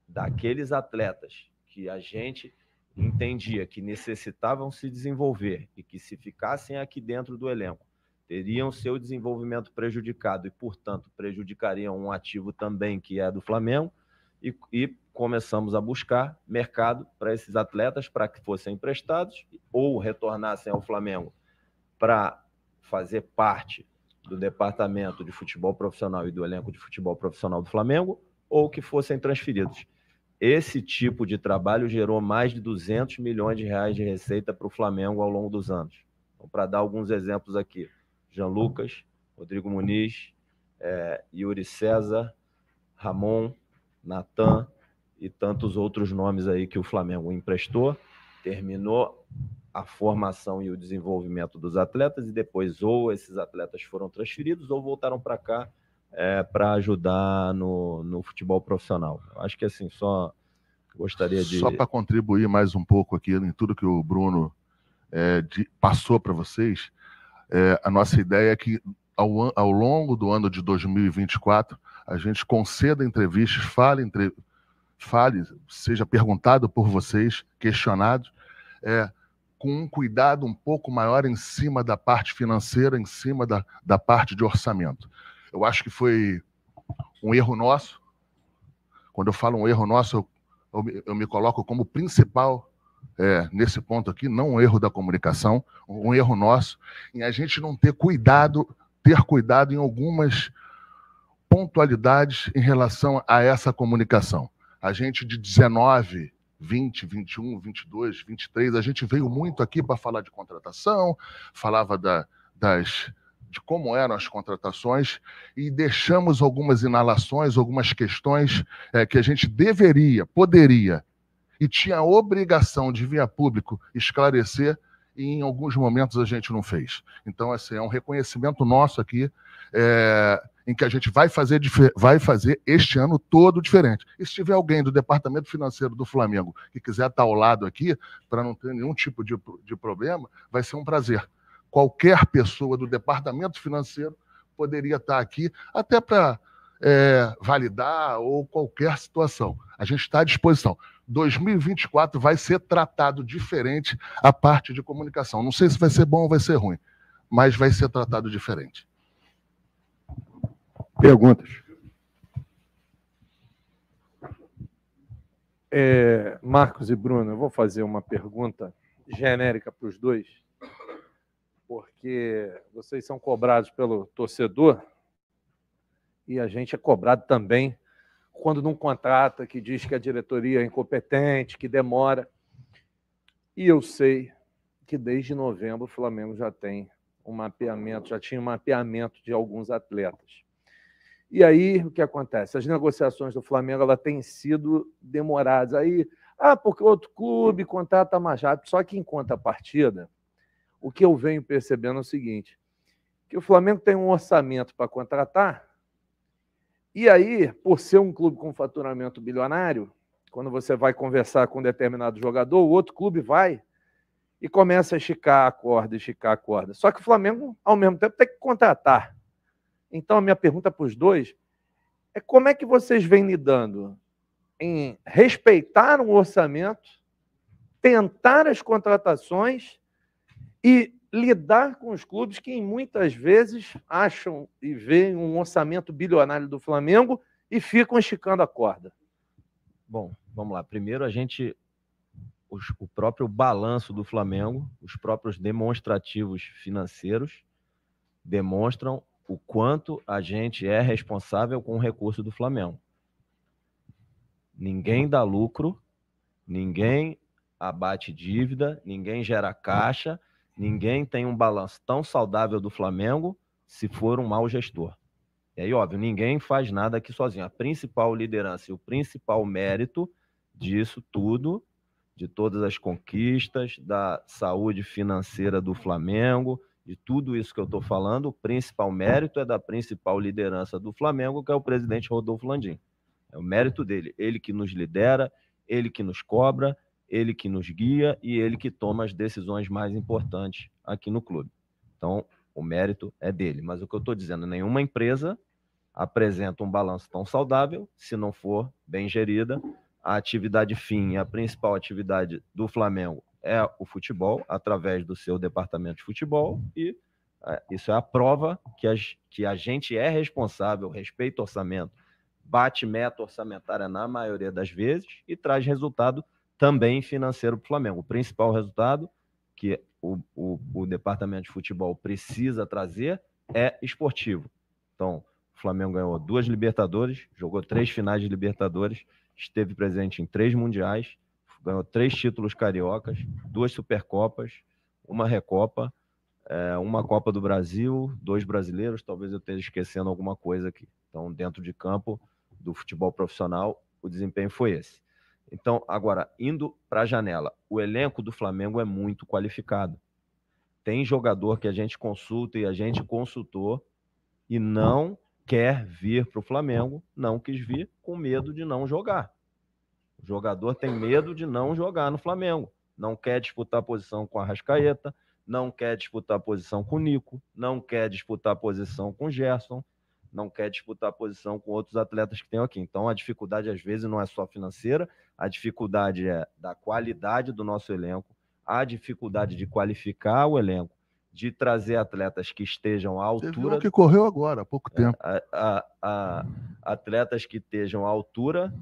daqueles atletas que a gente entendia que necessitavam se desenvolver e que, se ficassem aqui dentro do elenco, teriam seu desenvolvimento prejudicado e, portanto, prejudicariam um ativo também que é do Flamengo, e começamos a buscar mercado para esses atletas, para que fossem emprestados ou retornassem ao Flamengo para fazer parte do departamento de futebol profissional e do elenco de futebol profissional do Flamengo, ou que fossem transferidos. Esse tipo de trabalho gerou mais de 200 milhões de reais de receita para o Flamengo ao longo dos anos. Então, para dar alguns exemplos aqui: Jean Lucas, Rodrigo Muniz, Yuri César, Ramon, Natan e tantos outros nomes aí que o Flamengo emprestou, terminou a formação e o desenvolvimento dos atletas, e depois ou esses atletas foram transferidos ou voltaram para cá para ajudar no futebol profissional. Acho que assim, só gostaria de... Só para contribuir mais um pouco aqui em tudo que o Bruno passou para vocês, a nossa ideia é que ao longo do ano de 2024 a gente conceda entrevistas, fale, seja perguntado por vocês, questionado, com um cuidado um pouco maior em cima da parte financeira, em cima da parte de orçamento. Eu acho que foi um erro nosso. Quando eu falo um erro nosso, eu me coloco como principal nesse ponto aqui, não um erro da comunicação, um erro nosso, em a gente não ter cuidado em algumas pontualidades em relação a essa comunicação. A gente de 19, 20, 21, 22, 23, a gente veio muito aqui para falar de contratação, falava de como eram as contratações e deixamos algumas inalações, algumas questões que a gente poderia e tinha a obrigação de vir a público esclarecer e em alguns momentos a gente não fez. Então, assim, é um reconhecimento nosso aqui em que a gente vai fazer este ano todo diferente. E se tiver alguém do Departamento Financeiro do Flamengo que quiser estar ao lado aqui, para não ter nenhum tipo de problema, vai ser um prazer. Qualquer pessoa do Departamento Financeiro poderia estar aqui, até para validar ou qualquer situação. A gente está à disposição. 2024 vai ser tratado diferente a parte de comunicação. Não sei se vai ser bom ou vai ser ruim, mas vai ser tratado diferente. Perguntas? Marcos e Bruno, eu vou fazer uma pergunta genérica para os dois, porque vocês são cobrados pelo torcedor e a gente é cobrado também quando não contrata, que diz que a diretoria é incompetente, que demora. E eu sei que desde novembro o Flamengo já tinha um mapeamento de alguns atletas. E aí, o que acontece? As negociações do Flamengo têm sido demoradas. Aí, porque outro clube contrata mais rápido. Só que em contrapartida, o que eu venho percebendo é o seguinte, que o Flamengo tem um orçamento para contratar, e aí, por ser um clube com faturamento bilionário, quando você vai conversar com um determinado jogador, o outro clube vai e começa a esticar a corda. Só que o Flamengo, ao mesmo tempo, tem que contratar. Então, a minha pergunta para os dois é como é que vocês vêm lidando em respeitar um orçamento, tentar as contratações e lidar com os clubes que muitas vezes acham e veem um orçamento bilionário do Flamengo e ficam esticando a corda. Bom, vamos lá. Primeiro, o próprio balanço do Flamengo, os próprios demonstrativos financeiros demonstram o quanto a gente é responsável com o recurso do Flamengo. Ninguém dá lucro, ninguém abate dívida, ninguém gera caixa, ninguém tem um balanço tão saudável do Flamengo se for um mau gestor. E aí, óbvio, ninguém faz nada aqui sozinho. A principal liderança e o principal mérito disso tudo, de todas as conquistas, da saúde financeira do Flamengo, de tudo isso que eu estou falando, o principal mérito é da principal liderança do Flamengo, que é o presidente Rodolfo Landim. É o mérito dele. Ele que nos lidera, ele que nos cobra, ele que nos guia e ele que toma as decisões mais importantes aqui no clube. Então, o mérito é dele. Mas o que eu estou dizendo, nenhuma empresa apresenta um balanço tão saudável se não for bem gerida. A atividade fim, a principal atividade do Flamengo é o futebol, através do seu departamento de futebol, e isso é a prova que a gente é responsável, respeita o orçamento, bate meta orçamentária na maioria das vezes e traz resultado também financeiro para o Flamengo. O principal resultado que o departamento de futebol precisa trazer é esportivo. Então, o Flamengo ganhou 2 Libertadores, jogou 3 finais de Libertadores, esteve presente em 3 mundiais, ganhou 3 títulos cariocas, 2 Supercopas, 1 Recopa, 1 Copa do Brasil, 2 brasileiros, talvez eu esteja esquecendo alguma coisa aqui. Então, dentro de campo do futebol profissional, o desempenho foi esse. Então, agora, indo para a janela, o elenco do Flamengo é muito qualificado. Tem jogador que a gente consulta e a gente consultou e não quer vir para o Flamengo, não quis vir com medo de não jogar. O jogador tem medo de não jogar no Flamengo. Não quer disputar posição com a Arrascaeta, não quer disputar posição com o Nico, não quer disputar posição com o Gerson, não quer disputar posição com outros atletas que tem aqui. Então, a dificuldade, às vezes, não é só financeira, a dificuldade é da qualidade do nosso elenco, a dificuldade de qualificar o elenco, de trazer atletas que estejam à altura... Você viu o que correu agora, há pouco tempo. Atletas que estejam à altura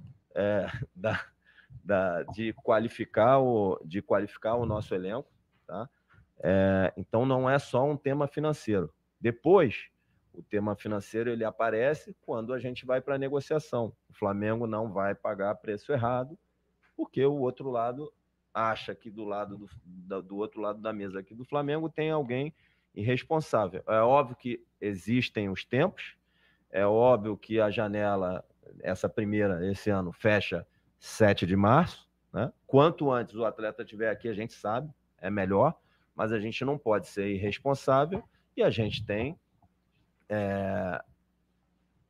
de qualificar o nosso elenco, tá? Então, não é só um tema financeiro. Depois, o tema financeiro ele aparece quando a gente vai para a negociação. O Flamengo não vai pagar preço errado, porque o outro lado acha que do outro lado da mesa aqui do Flamengo tem alguém irresponsável. É óbvio que existem os tempos, é óbvio que a janela, essa primeira, esse ano, fecha 7 de março, né? Quanto antes o atleta estiver aqui, a gente sabe, é melhor, mas a gente não pode ser irresponsável e a gente tem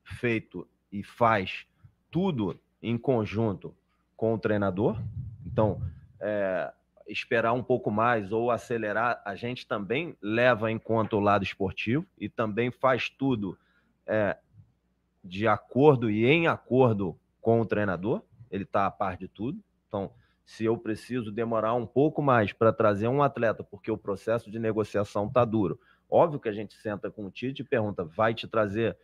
feito e faz tudo em conjunto com o treinador. Então, esperar um pouco mais ou acelerar, a gente também leva em conta o lado esportivo e também faz tudo de acordo e em acordo com o treinador. Ele está a par de tudo. Então, se eu preciso demorar um pouco mais para trazer um atleta porque o processo de negociação está duro, óbvio que a gente senta com o Tite e pergunta, vai te trazer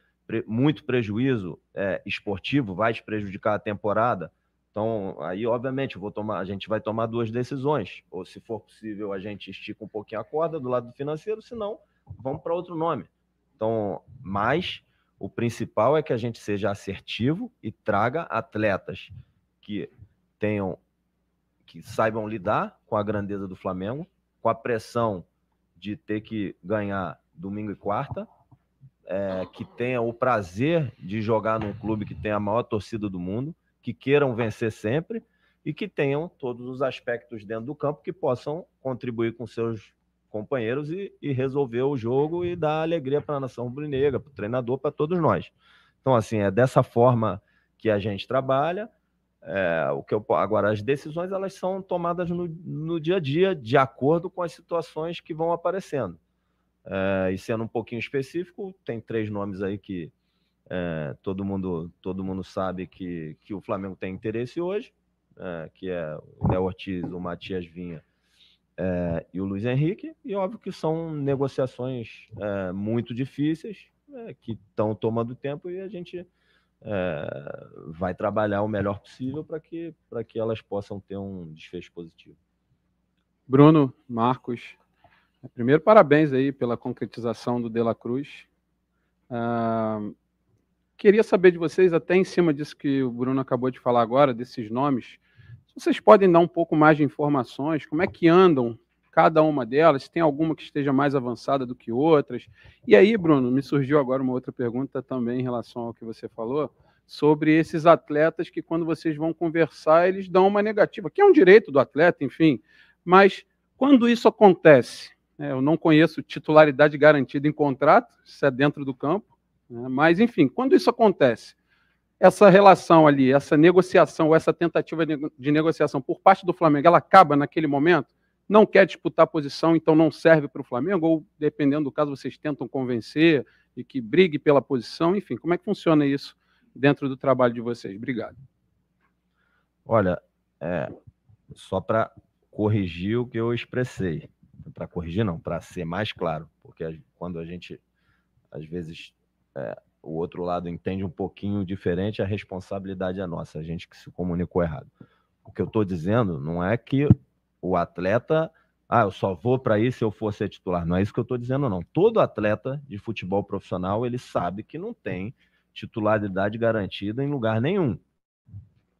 muito prejuízo esportivo, vai te prejudicar a temporada? Então, aí, obviamente, a gente vai tomar 2 decisões. Ou, se for possível, a gente estica um pouquinho a corda do lado financeiro, senão, vamos para outro nome. Então, mas o principal é que a gente seja assertivo e traga atletas que saibam lidar com a grandeza do Flamengo, com a pressão de ter que ganhar domingo e quarta, que tenham o prazer de jogar num clube que tem a maior torcida do mundo, que queiram vencer sempre e que tenham todos os aspectos dentro do campo que possam contribuir com seus companheiros e resolver o jogo e dar alegria para a nação rubro-negra, para o treinador, para todos nós. Então, assim, é dessa forma que a gente trabalha. Agora, as decisões elas são tomadas no dia a dia, de acordo com as situações que vão aparecendo. E sendo um pouquinho específico, tem 3 nomes aí que todo mundo sabe que o Flamengo tem interesse hoje, que é o Léo Ortiz, o Matias Vinha e o Luiz Henrique, e óbvio que são negociações muito difíceis, que estão tomando tempo e a gente vai trabalhar o melhor possível para que elas possam ter um desfecho positivo. Bruno, Marcos, primeiro parabéns aí pela concretização do De La Cruz. Queria saber de vocês, até em cima disso que o Bruno acabou de falar agora, desses nomes, se vocês podem dar um pouco mais de informações, como é que andam cada uma delas, se tem alguma que esteja mais avançada do que outras. E aí, Bruno, me surgiu agora uma outra pergunta também em relação ao que você falou, sobre esses atletas que quando vocês vão conversar, eles dão uma negativa, que é um direito do atleta, enfim, mas quando isso acontece, eu não conheço titularidade garantida em contrato, isso é dentro do campo, mas, enfim, quando isso acontece, essa relação ali, essa negociação, ou essa tentativa de negociação por parte do Flamengo, ela acaba naquele momento? Não quer disputar posição, então não serve para o Flamengo? Ou, dependendo do caso, vocês tentam convencer e que brigue pela posição? Enfim, como é que funciona isso dentro do trabalho de vocês? Obrigado. Olha, só para corrigir o que eu expressei. Para corrigir, não, para ser mais claro, porque quando a gente, às vezes, o outro lado entende um pouquinho diferente, a responsabilidade é nossa, a gente que se comunicou errado. O que eu estou dizendo não é que o atleta, eu só vou para isso se eu for ser titular. Não é isso que eu estou dizendo, não. Todo atleta de futebol profissional, ele sabe que não tem titularidade garantida em lugar nenhum.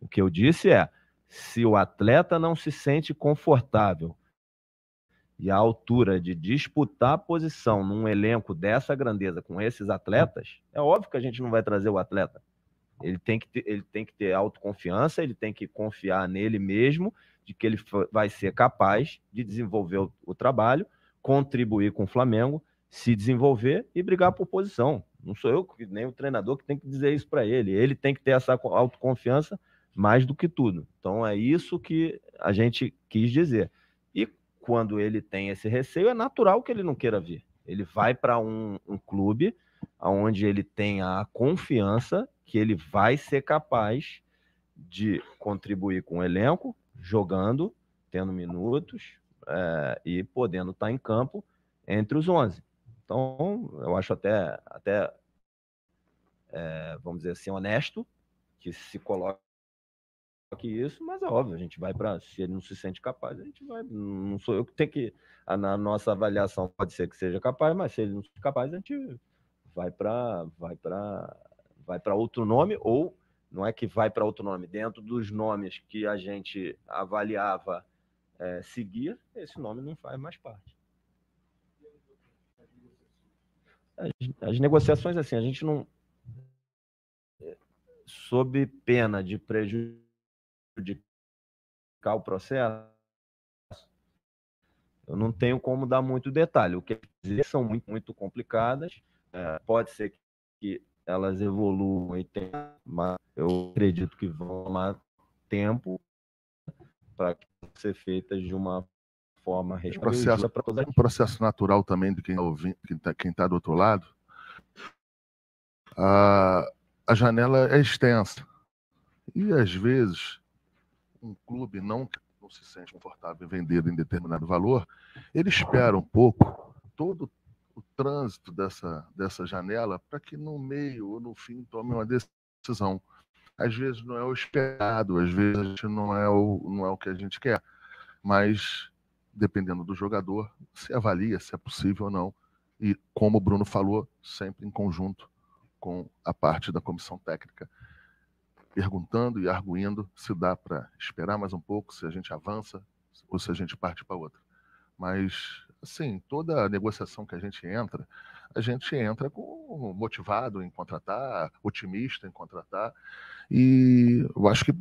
O que eu disse é, se o atleta não se sente confortável e a altura de disputar a posição num elenco dessa grandeza com esses atletas, é óbvio que a gente não vai trazer o atleta. Ele tem que ter autoconfiança, ele tem que confiar nele mesmo, de que ele vai ser capaz de desenvolver o trabalho, contribuir com o Flamengo, se desenvolver e brigar por posição. Não sou eu, nem o treinador, que tem que dizer isso para ele. Ele tem que ter essa autoconfiança mais do que tudo. Então, é isso que a gente quis dizer. E quando ele tem esse receio, é natural que ele não queira vir. Ele vai para um clube onde ele tem a confiança que ele vai ser capaz de contribuir com o elenco, jogando, tendo minutos e podendo estar em campo entre os 11. Então, eu acho até vamos dizer assim, honesto que se coloque isso, mas é óbvio, a gente vai para... Se ele não se sente capaz, a gente vai... Não sou eu que tenho que... Na nossa avaliação pode ser que seja capaz, mas se ele não for capaz, a gente vai para outro nome, ou não é que vai para outro nome, dentro dos nomes que a gente avaliava seguir, esse nome não faz mais parte. As negociações, assim, a gente não... Sob pena de prejudicar o processo, eu não tenho como dar muito detalhe. O que dizer são muito complicadas. Pode ser que elas evoluam e tenham, mas eu acredito que vão tomar tempo para ser feitas de uma forma respeitosa para todas as... Um processo natural também de quem está do outro lado. A janela é extensa. E, às vezes, um clube não se sente confortável em vender em determinado valor, ele espera um pouco todo o trânsito dessa janela para que no meio ou no fim tome uma decisão. Às vezes não é o esperado, às vezes não é o que a gente quer, mas dependendo do jogador, se avalia se é possível ou não. E, como o Bruno falou, sempre em conjunto com a parte da comissão técnica, perguntando e arguindo se dá para esperar mais um pouco, se a gente avança ou se a gente parte para outra. Mas, assim, toda a negociação que a gente entra motivado em contratar, otimista em contratar, e eu acho que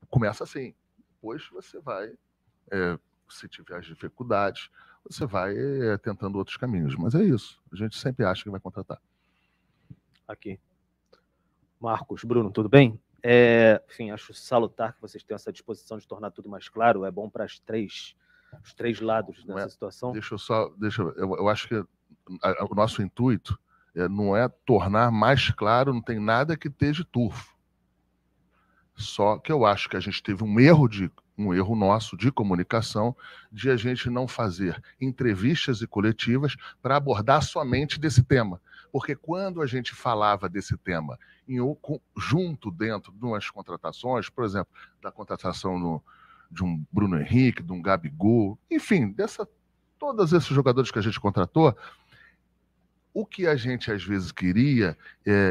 começa assim. Depois você vai, se tiver as dificuldades, você vai tentando outros caminhos. Mas é isso, a gente sempre acha que vai contratar. Aqui. Marcos, Bruno, tudo bem? Enfim, acho salutar que vocês tenham essa disposição de tornar tudo mais claro. É bom para os três lados nessa situação. Eu acho que o nosso intuito não é tornar mais claro, não tem nada que esteja turvo. Só que eu acho que a gente teve um erro nosso de comunicação, de a gente não fazer entrevistas e coletivas para abordar somente desse tema. Porque quando a gente falava desse tema junto dentro de umas contratações, por exemplo, da contratação de um Bruno Henrique, de um Gabigol, enfim, todos esses jogadores que a gente contratou, o que a gente às vezes queria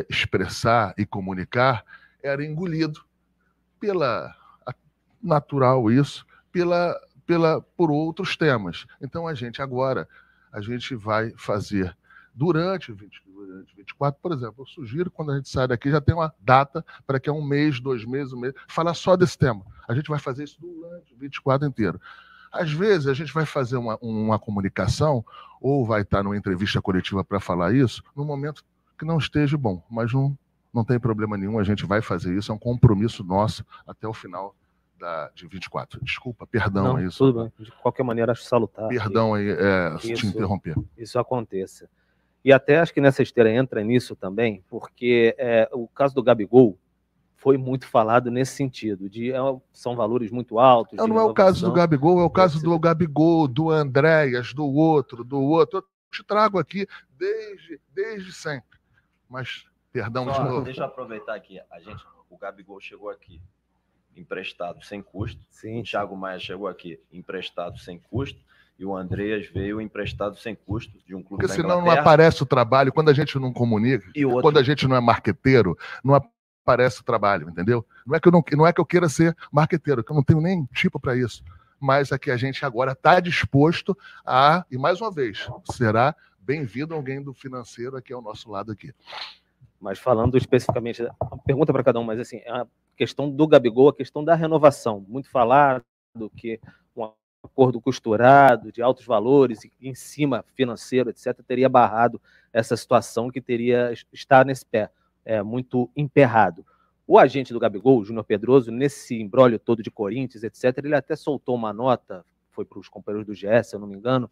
expressar e comunicar era engolido natural isso, por outros temas. Então a gente vai fazer durante 24, por exemplo, eu sugiro, quando a gente sai daqui, já tem uma data para que é 1 mês, 2 meses, 1 mês, falar só desse tema. A gente vai fazer isso durante o 24 inteiro. Às vezes, a gente vai fazer uma comunicação, ou vai estar numa entrevista coletiva para falar isso, num momento que não esteja bom, mas não tem problema nenhum, a gente vai fazer isso, é um compromisso nosso até o final de 24. Desculpa, perdão não, isso. Tudo bem, de qualquer maneira, acho salutar. Perdão aí, te interromper. Isso aconteça. E até acho que nessa esteira entra nisso também, porque o caso do Gabigol foi muito falado nesse sentido, são valores muito altos. Não é o caso do Gabigol, é o caso do Gabigol, do Andréas, do outro. Eu te trago aqui desde sempre. Mas, perdão de novo. Deixa eu aproveitar aqui. O Gabigol chegou aqui emprestado sem custo. Sim. O Thiago Maia chegou aqui emprestado sem custo. E o Andreas veio emprestado sem custo de um clube da Inglaterra. Porque senão não aparece o trabalho, quando a gente não comunica, quando a gente não é marqueteiro, não aparece o trabalho, entendeu? Não é que eu queira ser marqueteiro, que eu não tenho nem tipo para isso. Mas é que a gente agora está disposto e mais uma vez, será bem-vindo alguém do financeiro aqui ao nosso lado aqui. Mas falando especificamente, uma pergunta para cada um, mas assim, a questão do Gabigol, a questão da renovação, muito falado que um acordo costurado, de altos valores, em cima financeiro, etc., teria barrado essa situação que teria estar nesse pé, muito emperrado. O agente do Gabigol, o Júnior Pedroso, nesse imbróglio todo de Corinthians, etc., ele até soltou uma nota, foi para os companheiros do GE, se eu não me engano,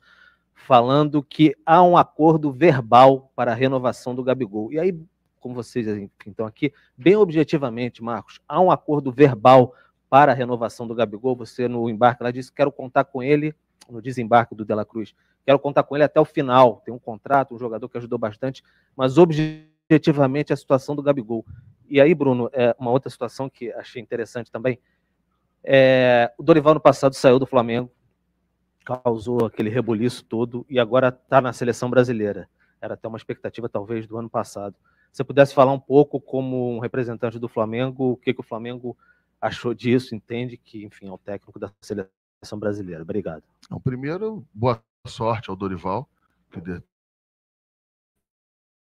falando que há um acordo verbal para a renovação do Gabigol. E aí, como vocês então aqui, bem objetivamente, Marcos, há um acordo verbal para a renovação do Gabigol? Você no embarque lá disse, quero contar com ele, no desembarque do De La Cruz, quero contar com ele até o final, tem um contrato, um jogador que ajudou bastante, mas objetivamente a situação do Gabigol. E aí, Bruno, uma outra situação que achei interessante também, o Dorival no passado saiu do Flamengo, causou aquele rebuliço todo e agora está na seleção brasileira. Era até uma expectativa, talvez, do ano passado. Se você pudesse falar um pouco como um representante do Flamengo, o que o Flamengo achou disso, entende que, enfim, é o técnico da seleção brasileira. Obrigado. Então, primeiro, boa sorte ao Dorival, que dê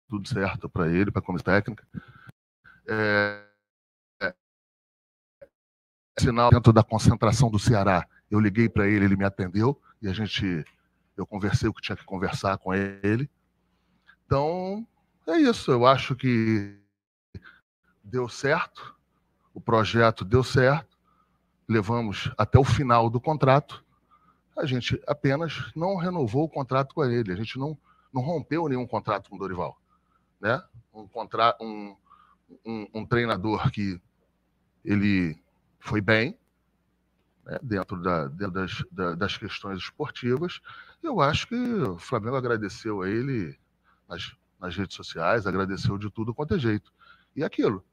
tudo certo para ele, para a comissão técnica. Sinal dentro da concentração do Ceará, eu liguei para ele, ele me atendeu, e eu conversei o que tinha que conversar com ele. Então, é isso, eu acho que deu certo, o projeto deu certo, levamos até o final do contrato, a gente apenas não renovou o contrato com ele, a gente não rompeu nenhum contrato com o Dorival, né? Um treinador que ele foi bem, né, dentro das questões esportivas. Eu acho que o Flamengo agradeceu a ele nas redes sociais, agradeceu de tudo quanto é jeito. E aquilo,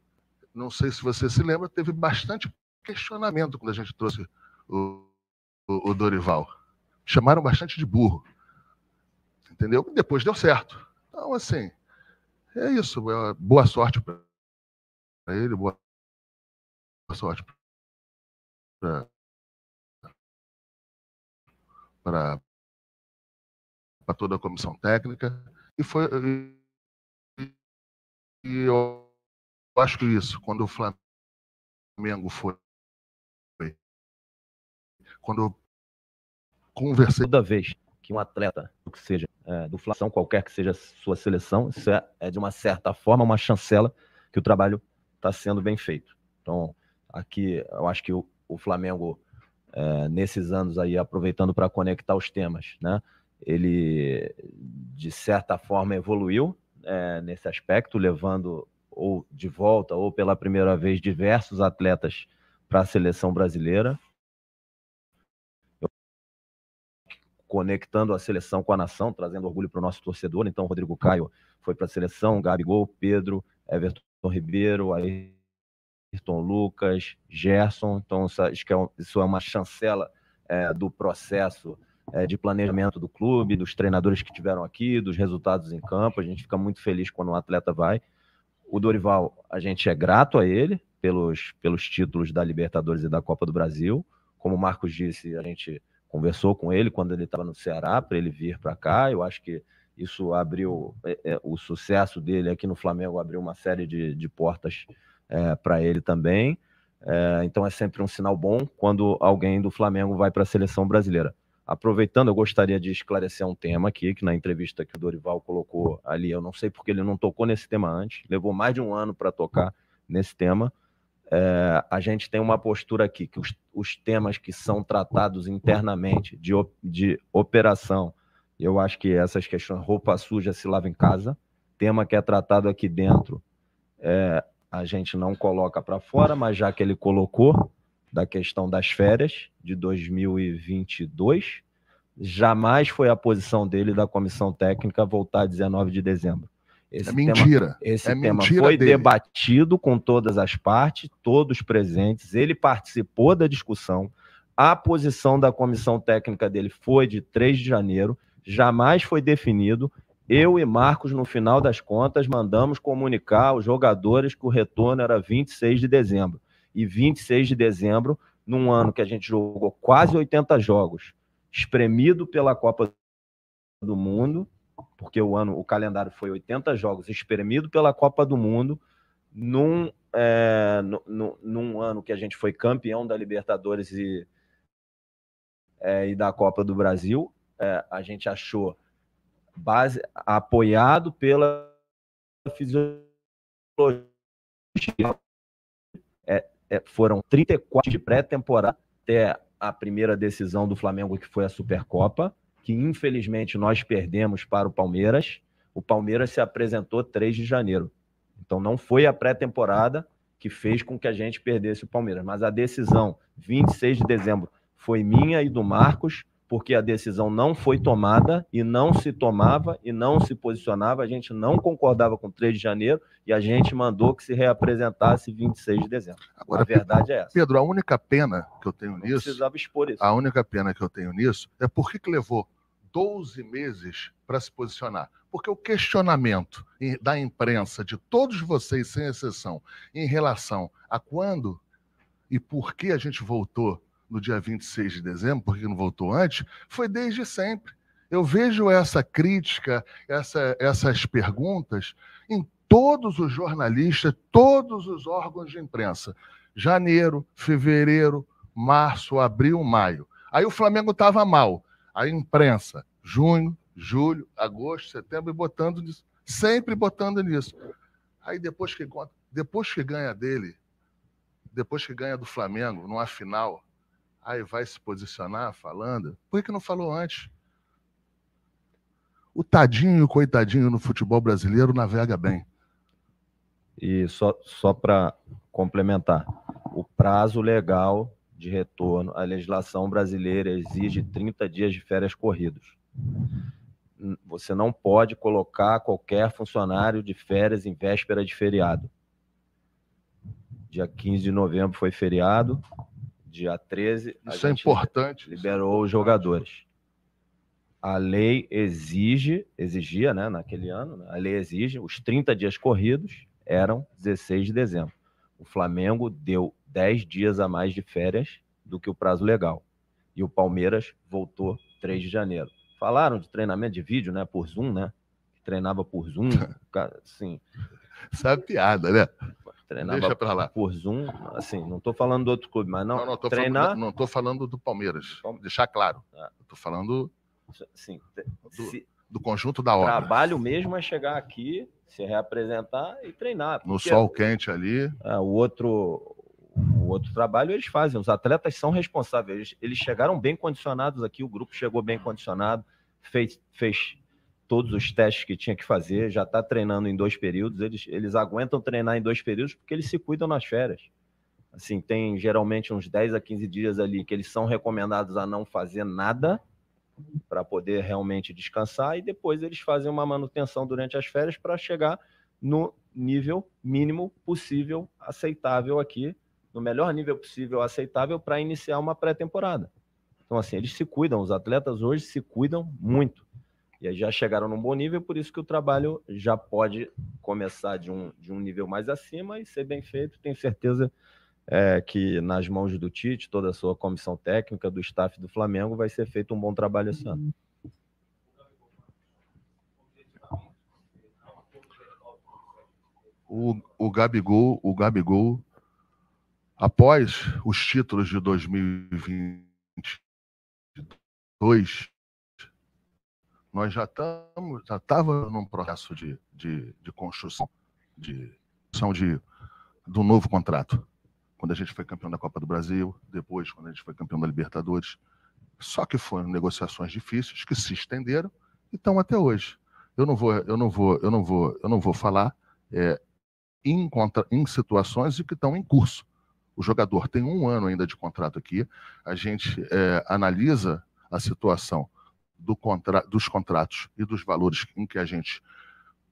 não sei se você se lembra, teve bastante questionamento quando a gente trouxe o Dorival. Chamaram bastante de burro, entendeu? Depois deu certo. Então, assim, é isso. Boa sorte para ele, boa sorte para toda a comissão técnica. E eu acho que isso, quando o Flamengo quando eu conversei... Toda vez que um atleta, que seja do Flamengo, qualquer que seja a sua seleção, isso é de uma certa forma uma chancela que o trabalho está sendo bem feito. Então, aqui eu acho que o Flamengo, nesses anos aí, aproveitando para conectar os temas, né, ele de certa forma evoluiu nesse aspecto, levando ou de volta ou pela primeira vez diversos atletas para a seleção brasileira, conectando a seleção com a nação, trazendo orgulho para o nosso torcedor. Então, Rodrigo Caio foi para a seleção, Gabigol, Pedro, Everton Ribeiro, Ayrton Lucas, Gerson. Então, acho que isso é uma chancela do processo de planejamento do clube, dos treinadores que tiveram aqui, dos resultados em campo. A gente fica muito feliz quando um atleta vai. O Dorival, a gente é grato a ele pelos títulos da Libertadores e da Copa do Brasil. Como o Marcos disse, a gente conversou com ele quando ele estava no Ceará para ele vir para cá. Eu acho que isso abriu o sucesso dele aqui no Flamengo, abriu uma série de portas para ele também. Então é sempre um sinal bom quando alguém do Flamengo vai para a seleção brasileira. Aproveitando, eu gostaria de esclarecer um tema aqui, que na entrevista que o Dorival colocou ali, eu não sei porque ele não tocou nesse tema antes, levou mais de um ano para tocar nesse tema. A gente tem uma postura aqui, que os temas que são tratados internamente de operação, eu acho que essas questões, roupa suja se lava em casa, tema que é tratado aqui dentro, a gente não coloca para fora, mas já que ele colocou, da questão das férias de 2022, jamais foi a posição dele da comissão técnica voltar a 19 de dezembro. É mentira. Esse tema foi debatido com todas as partes, todos presentes, ele participou da discussão, a posição da comissão técnica dele foi de 3 de janeiro, jamais foi definido. Eu e Marcos, no final das contas, mandamos comunicar aos jogadores que o retorno era 26 de dezembro. E 26 de dezembro, num ano que a gente jogou quase 80 jogos, espremido pela Copa do Mundo, porque o calendário foi 80 jogos espremido pela Copa do Mundo, num ano que a gente foi campeão da Libertadores e da Copa do Brasil. A gente achou apoiado pela fisiologia. Foram 34 de pré-temporada até a primeira decisão do Flamengo, que foi a Supercopa, que infelizmente nós perdemos para o Palmeiras. O Palmeiras se apresentou 3 de janeiro. Então não foi a pré-temporada que fez com que a gente perdesse o Palmeiras, mas a decisão 26 de dezembro foi minha e do Marcos, porque a decisão não foi tomada e não se tomava e não se posicionava, a gente não concordava com 3 de janeiro e a gente mandou que se reapresentasse 26 de dezembro. Agora, a verdade é essa. Pedro, a única pena que eu tenho nisso... Precisava expor isso. A única pena que eu tenho nisso é por que levou 12 meses para se posicionar. Porque o questionamento da imprensa, de todos vocês, sem exceção, em relação a quando e por que a gente voltou no dia 26 de dezembro, porque não voltou antes, foi desde sempre. Eu vejo essa crítica, essas perguntas em todos os jornalistas, todos os órgãos de imprensa. Janeiro, fevereiro, março, abril, maio. Aí o Flamengo estava mal. A imprensa, junho, julho, agosto, setembro, botando nisso, sempre botando nisso. Aí depois que ganha dele, depois que ganha do Flamengo, numa final, aí vai se posicionar falando. Por que não falou antes? O tadinho e o coitadinho no futebol brasileiro navega bem. E só para complementar, o prazo legal de retorno, a legislação brasileira exige 30 dias de férias corridos. Você não pode colocar qualquer funcionário de férias em véspera de feriado. Dia 15 de novembro foi feriado, dia 13 Isso é importante. Liberou os jogadores. A lei exigia, né, naquele ano, a lei exige, os 30 dias corridos eram 16 de dezembro. O Flamengo deu 10 dias a mais de férias do que o prazo legal. E o Palmeiras voltou 3 de janeiro. Falaram de treinamento de vídeo, né, por Zoom, né? Treinava por Zoom, assim. Sabe piada, né? Treinava Deixa pra lá. por Zoom, assim, não estou falando do outro clube, mas não treinar... Não estou falando do Palmeiras, deixar claro. Estou falando do conjunto da obra. O trabalho mesmo é chegar aqui, se reapresentar e treinar. No sol quente ali. O outro trabalho eles fazem. Os atletas são responsáveis. Eles chegaram bem condicionados aqui, o grupo chegou bem condicionado, fez todos os testes que tinha que fazer, já está treinando em 2 períodos. Eles aguentam treinar em 2 períodos porque eles se cuidam nas férias. Assim, tem geralmente uns 10 a 15 dias ali que eles são recomendados a não fazer nada para poder realmente descansar, e depois eles fazem uma manutenção durante as férias para chegar no nível mínimo possível aceitável aqui, no melhor nível possível aceitável para iniciar uma pré-temporada. Então, assim, eles se cuidam, os atletas hoje se cuidam muito, e aí já chegaram num bom nível, por isso que o trabalho já pode começar de um nível mais acima e ser bem feito. Tenho certeza que nas mãos do Tite, toda a sua comissão técnica, do staff do Flamengo, vai ser feito um bom trabalho esse ano. O Gabigol, após os títulos de 2022, nós já estávamos num processo de construção do novo contrato. Quando a gente foi campeão da Copa do Brasil, depois quando a gente foi campeão da Libertadores. Só que foram negociações difíceis que se estenderam e estão até hoje. Eu não vou falar em situações que estão em curso. O jogador tem 1 ano ainda de contrato aqui. A gente analisa a situação dos contratos e dos valores em que a gente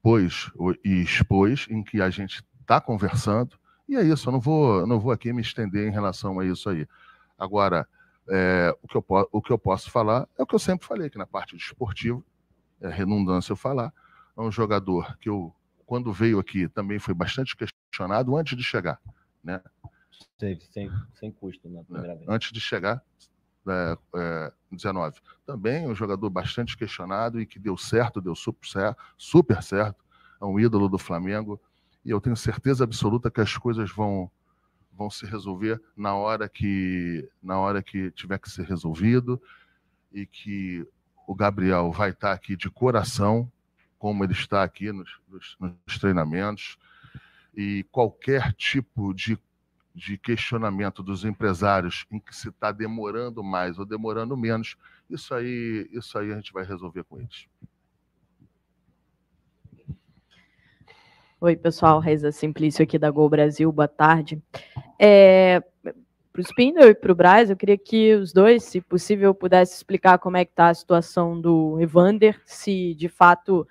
pôs e expôs, em que a gente está conversando. E é isso, eu não vou aqui me estender em relação a isso aí. Agora, o que eu posso falar é o que eu sempre falei, que na parte desportiva, é redundância eu falar, é um jogador que quando veio aqui, também foi bastante questionado antes de chegar, né? Sem custo na primeira vez. Antes de chegar, 19. Também um jogador bastante questionado e que deu certo, deu super certo. É um ídolo do Flamengo. E eu tenho certeza absoluta que as coisas vão se resolver na hora que tiver que ser resolvido, e que o Gabriel vai estar aqui de coração, como ele está aqui nos treinamentos, e qualquer tipo de questionamento dos empresários em que se está demorando mais ou demorando menos, isso aí a gente vai resolver com eles. Oi, pessoal, Reza Simplício aqui da Gol Brasil, boa tarde. Para o Spindle e para o Braz, eu queria que os dois, se possível, pudessem explicar como é que está a situação do Evander, se de fato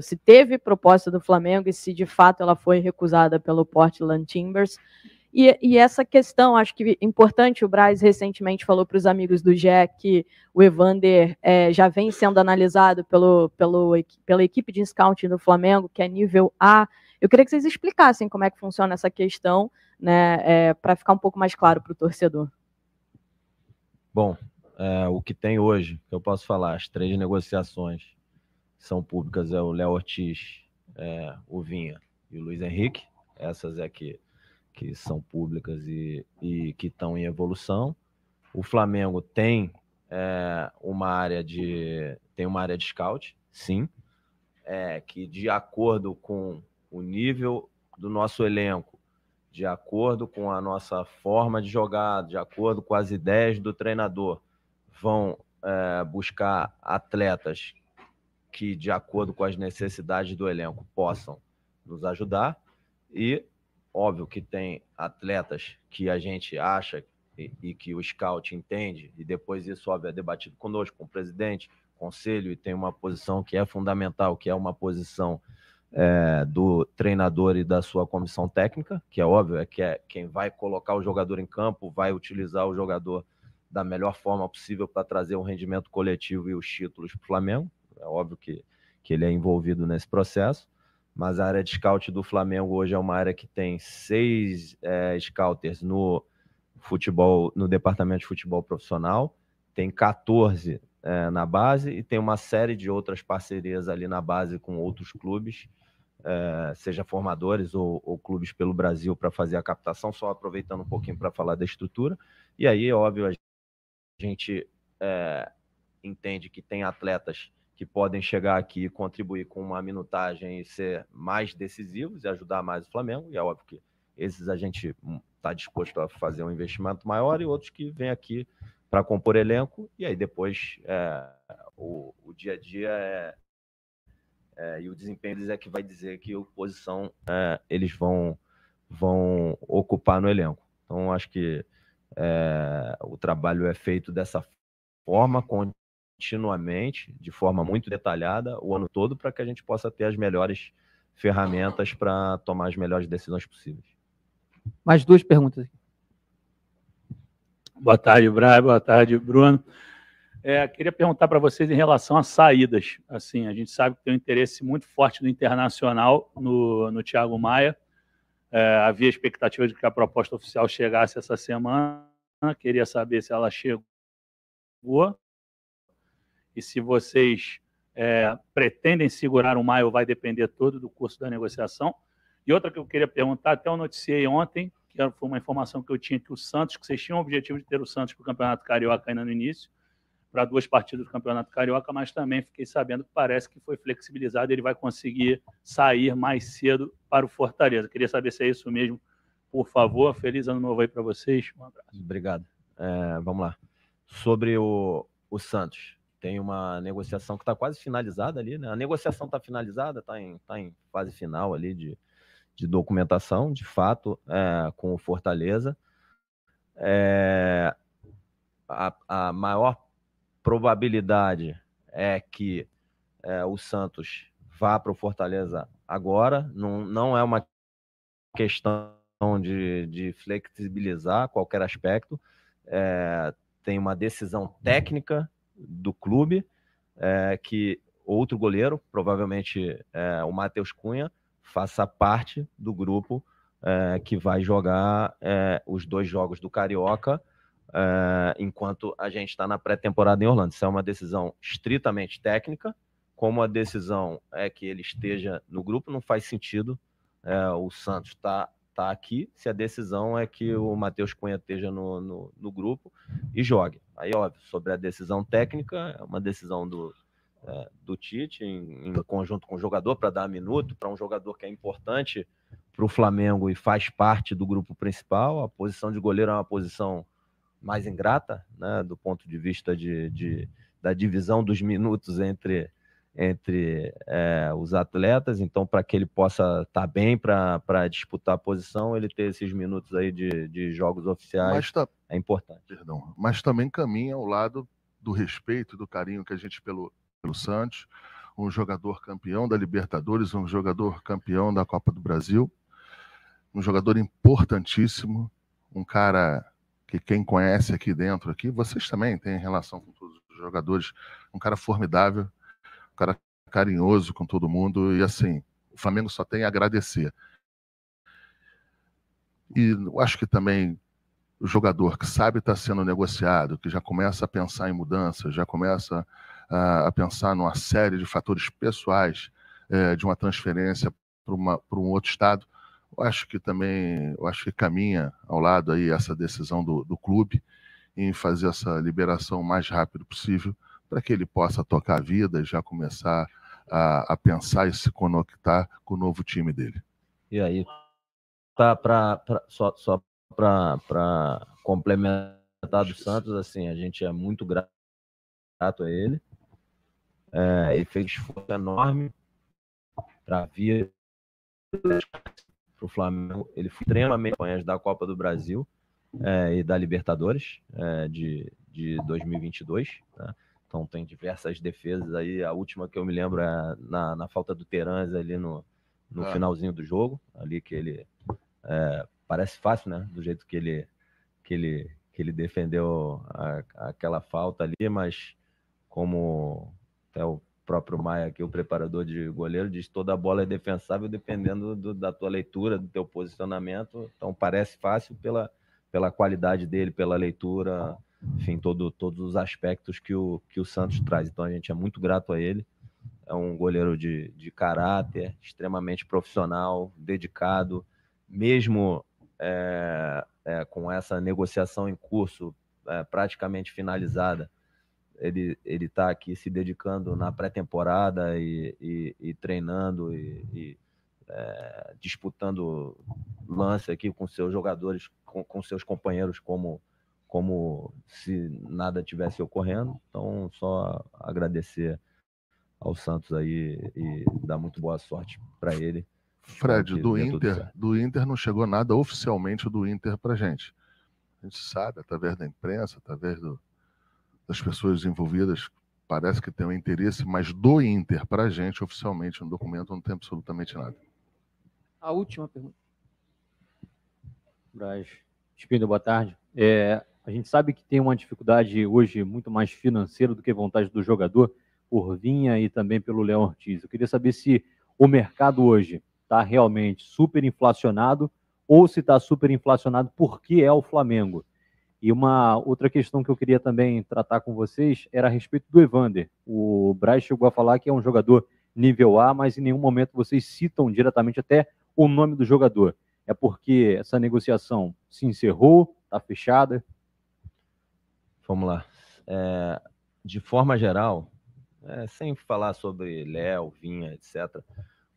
se teve proposta do Flamengo e se de fato ela foi recusada pelo Portland Timbers. E essa questão, acho que é importante, o Braz recentemente falou para os amigos do GE que o Evander já vem sendo analisado pela equipe de scouting do Flamengo, que é nível A. Eu queria que vocês explicassem como é que funciona essa questão, né, para ficar um pouco mais claro para o torcedor. Bom, o que tem hoje, que eu posso falar, as 3 negociações que são públicas, é o Léo Ortiz, o Vinha e o Luiz Henrique. Essas que são públicas e que estão em evolução. O Flamengo tem uma área de scout, sim, que de acordo com o nível do nosso elenco, de acordo com a nossa forma de jogar, de acordo com as ideias do treinador, vão buscar atletas que, de acordo com as necessidades do elenco, possam nos ajudar. E óbvio que tem atletas que a gente acha e que o scout entende, e depois isso, óbvio, é debatido conosco, com o presidente, conselho, e tem uma posição que é fundamental, que é uma posição do treinador e da sua comissão técnica, que é óbvio, que é quem vai colocar o jogador em campo, vai utilizar o jogador da melhor forma possível para trazer um rendimento coletivo e os títulos para o Flamengo. É óbvio que ele é envolvido nesse processo. Mas a área de scout do Flamengo hoje é uma área que tem 6 scouters no departamento de futebol profissional, tem 14 na base e tem uma série de outras parcerias ali na base com outros clubes, seja formadores ou clubes pelo Brasil, para fazer a captação, só aproveitando um pouquinho para falar da estrutura. E aí, óbvio, a gente entende que tem atletas que podem chegar aqui e contribuir com uma minutagem e ser mais decisivos e ajudar mais o Flamengo, e é óbvio que esses a gente está disposto a fazer um investimento maior, e outros que vêm aqui para compor elenco, e aí depois o dia a dia e o desempenho deles é que vai dizer que posição eles vão ocupar no elenco. Então, acho que o trabalho é feito dessa forma, continuamente, de forma muito detalhada, o ano todo, para que a gente possa ter as melhores ferramentas para tomar as melhores decisões possíveis. Mais 2 perguntas. Boa tarde, Braz. Boa tarde, Bruno. Queria perguntar para vocês em relação às saídas. Assim, a gente sabe que tem um interesse muito forte do Internacional no Thiago Maia. Havia expectativa de que a proposta oficial chegasse essa semana. Queria saber se ela chegou e se vocês pretendem segurar o Maia ou vai depender todo do curso da negociação. E outra que eu queria perguntar, até eu noticiei ontem, que foi uma informação que eu tinha, que o Santos, que vocês tinham o objetivo de ter o Santos para o Campeonato Carioca ainda no início, para 2 partidas do Campeonato Carioca, mas também fiquei sabendo que parece que foi flexibilizado e ele vai conseguir sair mais cedo para o Fortaleza. Queria saber se é isso mesmo, por favor. Feliz ano novo aí para vocês. Um abraço. Obrigado. Vamos lá. Sobre o Santos, tem uma negociação que está quase finalizada ali, né? A negociação está finalizada, está em fase final ali de documentação, de fato, com o Fortaleza. A maior probabilidade é que o Santos vá para o Fortaleza agora. Não é uma questão de flexibilizar qualquer aspecto. Tem uma decisão técnica do clube, que outro goleiro, provavelmente o Matheus Cunha, faça parte do grupo que vai jogar os 2 jogos do Carioca enquanto a gente está na pré-temporada em Orlando. Isso é uma decisão estritamente técnica. Como a decisão é que ele esteja no grupo, não faz sentido o Santos tá aqui, se a decisão é que o Matheus Cunha esteja no grupo e jogue. Aí, óbvio, sobre a decisão técnica, é uma decisão do Tite, em conjunto com o jogador, para dar minuto, para um jogador que é importante para o Flamengo e faz parte do grupo principal. A posição de goleiro é uma posição mais ingrata, né, do ponto de vista da divisão dos minutos entre os atletas. Então, para que ele possa estar bem para disputar a posição, ele ter esses minutos aí de jogos oficiais é importante. Perdão, mas também caminha ao lado do respeito, do carinho que a gente pelo Santos, um jogador campeão da Libertadores, um jogador campeão da Copa do Brasil, um jogador importantíssimo, um cara que quem conhece aqui dentro, aqui, vocês também têm relação com todos os jogadores, um cara formidável, um cara carinhoso com todo mundo, e assim, o Flamengo só tem a agradecer. E eu acho que também o jogador que sabe estar sendo negociado, que já começa a pensar em mudanças, já começa a pensar numa série de fatores pessoais de uma transferência para um outro estado, eu acho que caminha ao lado aí essa decisão do clube em fazer essa liberação o mais rápido possível, para que ele possa tocar a vida e já começar a pensar e se conectar com o novo time dele. E aí, só para complementar do Santos, assim, a gente é muito grato a ele. Ele fez um esforço enorme para vir para o Flamengo. Ele foi extremamente campeão da Copa do Brasil e da Libertadores de 2022, né? Então tem diversas defesas aí. A última que eu me lembro é na falta do Terans ali no finalzinho do jogo, ali que ele parece fácil, né? Do jeito que ele defendeu aquela falta ali, mas como até o próprio Maia, aqui, o preparador de goleiro, diz que toda a bola é defensável dependendo da tua leitura, do teu posicionamento. Então parece fácil pela qualidade dele, pela leitura, enfim, todos os aspectos que o Santos traz. Então a gente é muito grato a ele. É um goleiro de caráter, extremamente profissional, dedicado, mesmo com essa negociação em curso, praticamente finalizada. Ele está aqui se dedicando na pré-temporada e treinando e disputando lance aqui com seus jogadores, com seus companheiros, como se nada tivesse ocorrendo. Então, só agradecer ao Santos aí e dar muito boa sorte para ele. Fred, do Inter não chegou nada oficialmente do Inter para a gente. A gente sabe, através da imprensa, através das pessoas envolvidas, parece que tem um interesse, mas do Inter para a gente, oficialmente, no documento, não tem absolutamente nada. A última pergunta. Braz, Espíndola, boa tarde. A gente sabe que tem uma dificuldade hoje muito mais financeira do que vontade do jogador, por Vinha e também pelo Léo Ortiz. Eu queria saber se o mercado hoje está realmente superinflacionado ou se está superinflacionado porque é o Flamengo. E uma outra questão que eu queria também tratar com vocês era a respeito do Evander. O Braz chegou a falar que é um jogador nível A, mas em nenhum momento vocês citam diretamente até o nome do jogador. É porque essa negociação se encerrou, está fechada? Vamos lá. De forma geral, sem falar sobre Léo, Vinha, etc.,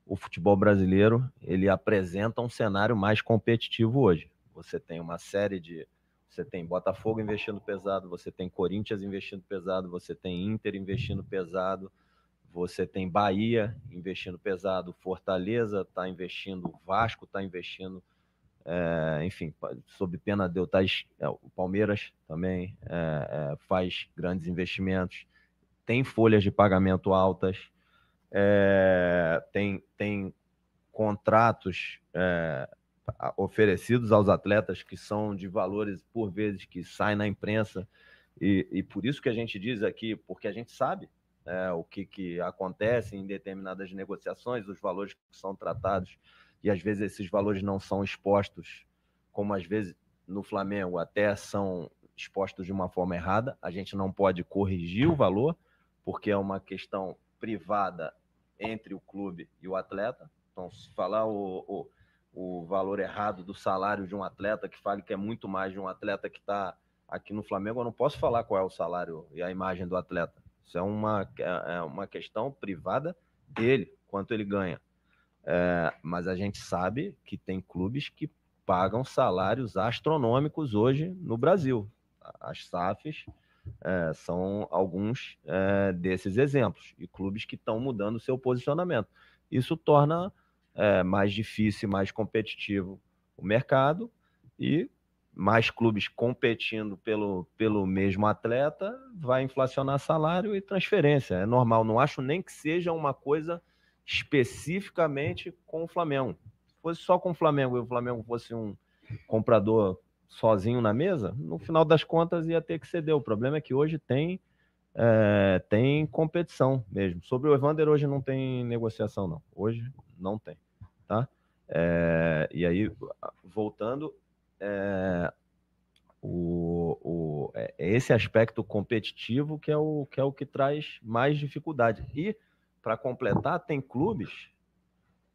o futebol brasileiro ele apresenta um cenário mais competitivo hoje. Você tem uma série você tem Botafogo investindo pesado, você tem Corinthians investindo pesado, você tem Inter investindo pesado, você tem Bahia investindo pesado, Fortaleza está investindo, Vasco está investindo, enfim, sob pena de eu estar... o Palmeiras também faz grandes investimentos, tem folhas de pagamento altas, tem contratos oferecidos aos atletas que são de valores, por vezes, que saem na imprensa, e por isso que a gente diz aqui, porque a gente sabe o que acontece em determinadas negociações, os valores que são tratados, e às vezes esses valores não são expostos, como às vezes no Flamengo até são expostos de uma forma errada. A gente não pode corrigir o valor, porque é uma questão privada entre o clube e o atleta. Então, se falar o valor errado do salário de um atleta, que fale que é muito mais de um atleta que está aqui no Flamengo, eu não posso falar qual é o salário e a imagem do atleta. Isso é uma questão privada dele, quanto ele ganha. Mas a gente sabe que tem clubes que pagam salários astronômicos hoje no Brasil. As SAFs são alguns desses exemplos, e clubes que estão mudando o seu posicionamento. Isso torna mais difícil, mais competitivo o mercado, e mais clubes competindo pelo mesmo atleta vai inflacionar salário e transferência. É normal, não acho nem que seja uma coisa especificamente com o Flamengo. Se fosse só com o Flamengo e o Flamengo fosse um comprador sozinho na mesa, no final das contas ia ter que ceder. O problema é que hoje tem competição mesmo. Sobre o Evander, hoje não tem negociação, não. Hoje não tem, tá? E aí, voltando, esse aspecto competitivo que é o que traz mais dificuldade. E, para completar, tem clubes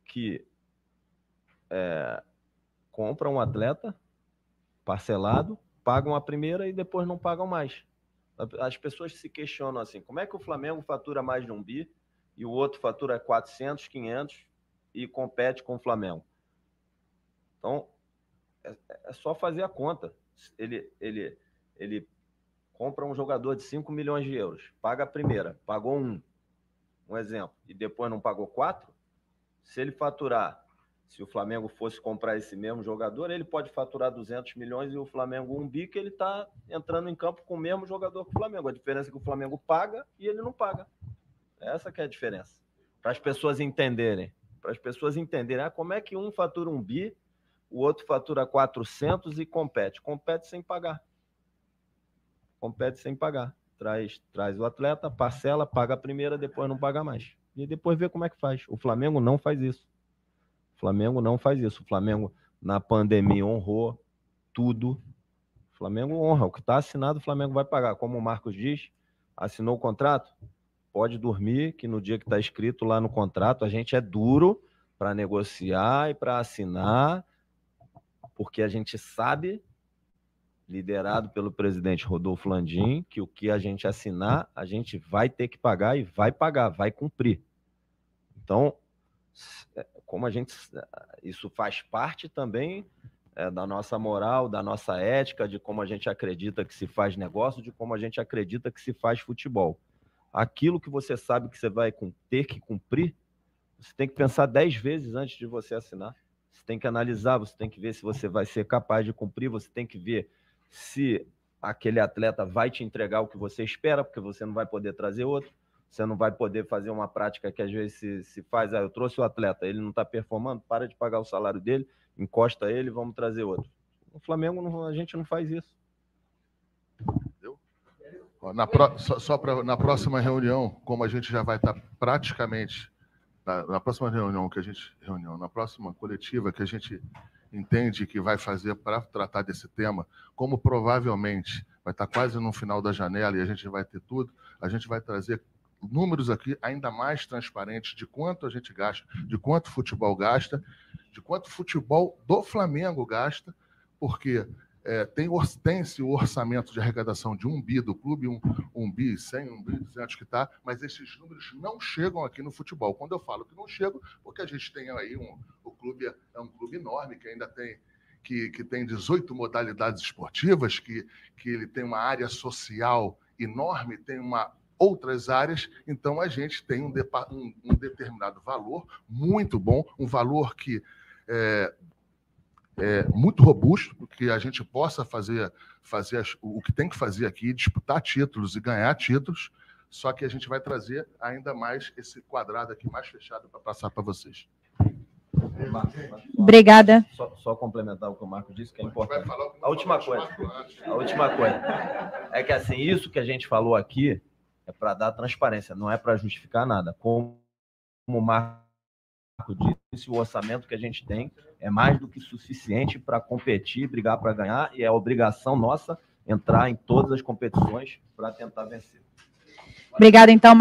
que compram um atleta parcelado, pagam a primeira e depois não pagam mais. As pessoas se questionam assim, como é que o Flamengo fatura mais de 1 bi e o outro fatura 400, 500 e compete com o Flamengo? Então, é só fazer a conta. Ele compra um jogador de 5 milhões de euros, paga a primeira, pagou um exemplo, e depois não pagou 4, se ele faturar, se o Flamengo fosse comprar esse mesmo jogador, ele pode faturar 200 milhões e o Flamengo 1 bi, que ele está entrando em campo com o mesmo jogador que o Flamengo. A diferença é que o Flamengo paga e ele não paga. Essa que é a diferença. Para as pessoas entenderem. Como é que um fatura 1 bi, o outro fatura 400 e compete. Compete sem pagar. Traz o atleta, parcela, paga a primeira, depois não paga mais. E depois vê como é que faz. O Flamengo não faz isso. O Flamengo, na pandemia, honrou tudo. O Flamengo honra. O que está assinado, o Flamengo vai pagar. Como o Marcos diz, assinou o contrato, pode dormir, que no dia que está escrito lá no contrato, a gente é duro para negociar e para assinar, porque a gente sabe, liderado pelo presidente Rodolfo Landim, que o que a gente assinar, a gente vai ter que pagar e vai pagar, vai cumprir. Então, isso faz parte também da nossa moral, da nossa ética, de como a gente acredita que se faz negócio, de como a gente acredita que se faz futebol. Aquilo que você sabe que você vai ter que cumprir, você tem que pensar 10 vezes antes de você assinar. Você tem que analisar, você tem que ver se você vai ser capaz de cumprir, você tem que ver se aquele atleta vai te entregar o que você espera, porque você não vai poder trazer outro. Você não vai poder fazer uma prática que às vezes se faz, eu trouxe o atleta, ele não está performando, para de pagar o salário dele, encosta ele, vamos trazer outro. No Flamengo a gente não faz isso. Entendeu? Na próxima reunião, como a gente já vai estar praticamente, na próxima na próxima coletiva que a gente entende que vai fazer para tratar desse tema, como provavelmente vai estar quase no final da janela e a gente vai ter tudo, a gente vai trazer números aqui ainda mais transparentes de quanto a gente gasta, de quanto o futebol gasta, de quanto o futebol do Flamengo gasta, porque tem esse orçamento de arrecadação de 1 bi do clube, 1 bi 100, 1 bi 200 que está, mas esses números não chegam aqui no futebol. Quando eu falo que não chegam, porque a gente tem aí o clube é um clube enorme, que ainda tem que tem 18 modalidades esportivas, que ele tem uma área social enorme, tem outras áreas, então a gente tem um determinado valor muito bom, um valor que é muito robusto, que a gente possa fazer o que tem que fazer aqui, disputar títulos e ganhar títulos, só que a gente vai trazer ainda mais esse quadrado aqui mais fechado para passar para vocês. Obrigada. Só complementar o que o Marco disse, que é importante. A última coisa é que assim, isso que a gente falou aqui é para dar transparência, não é para justificar nada. Como o Marco disse, o orçamento que a gente tem é mais do que suficiente para competir, brigar para ganhar, e é obrigação nossa entrar em todas as competições para tentar vencer. Obrigada, então, Marcos.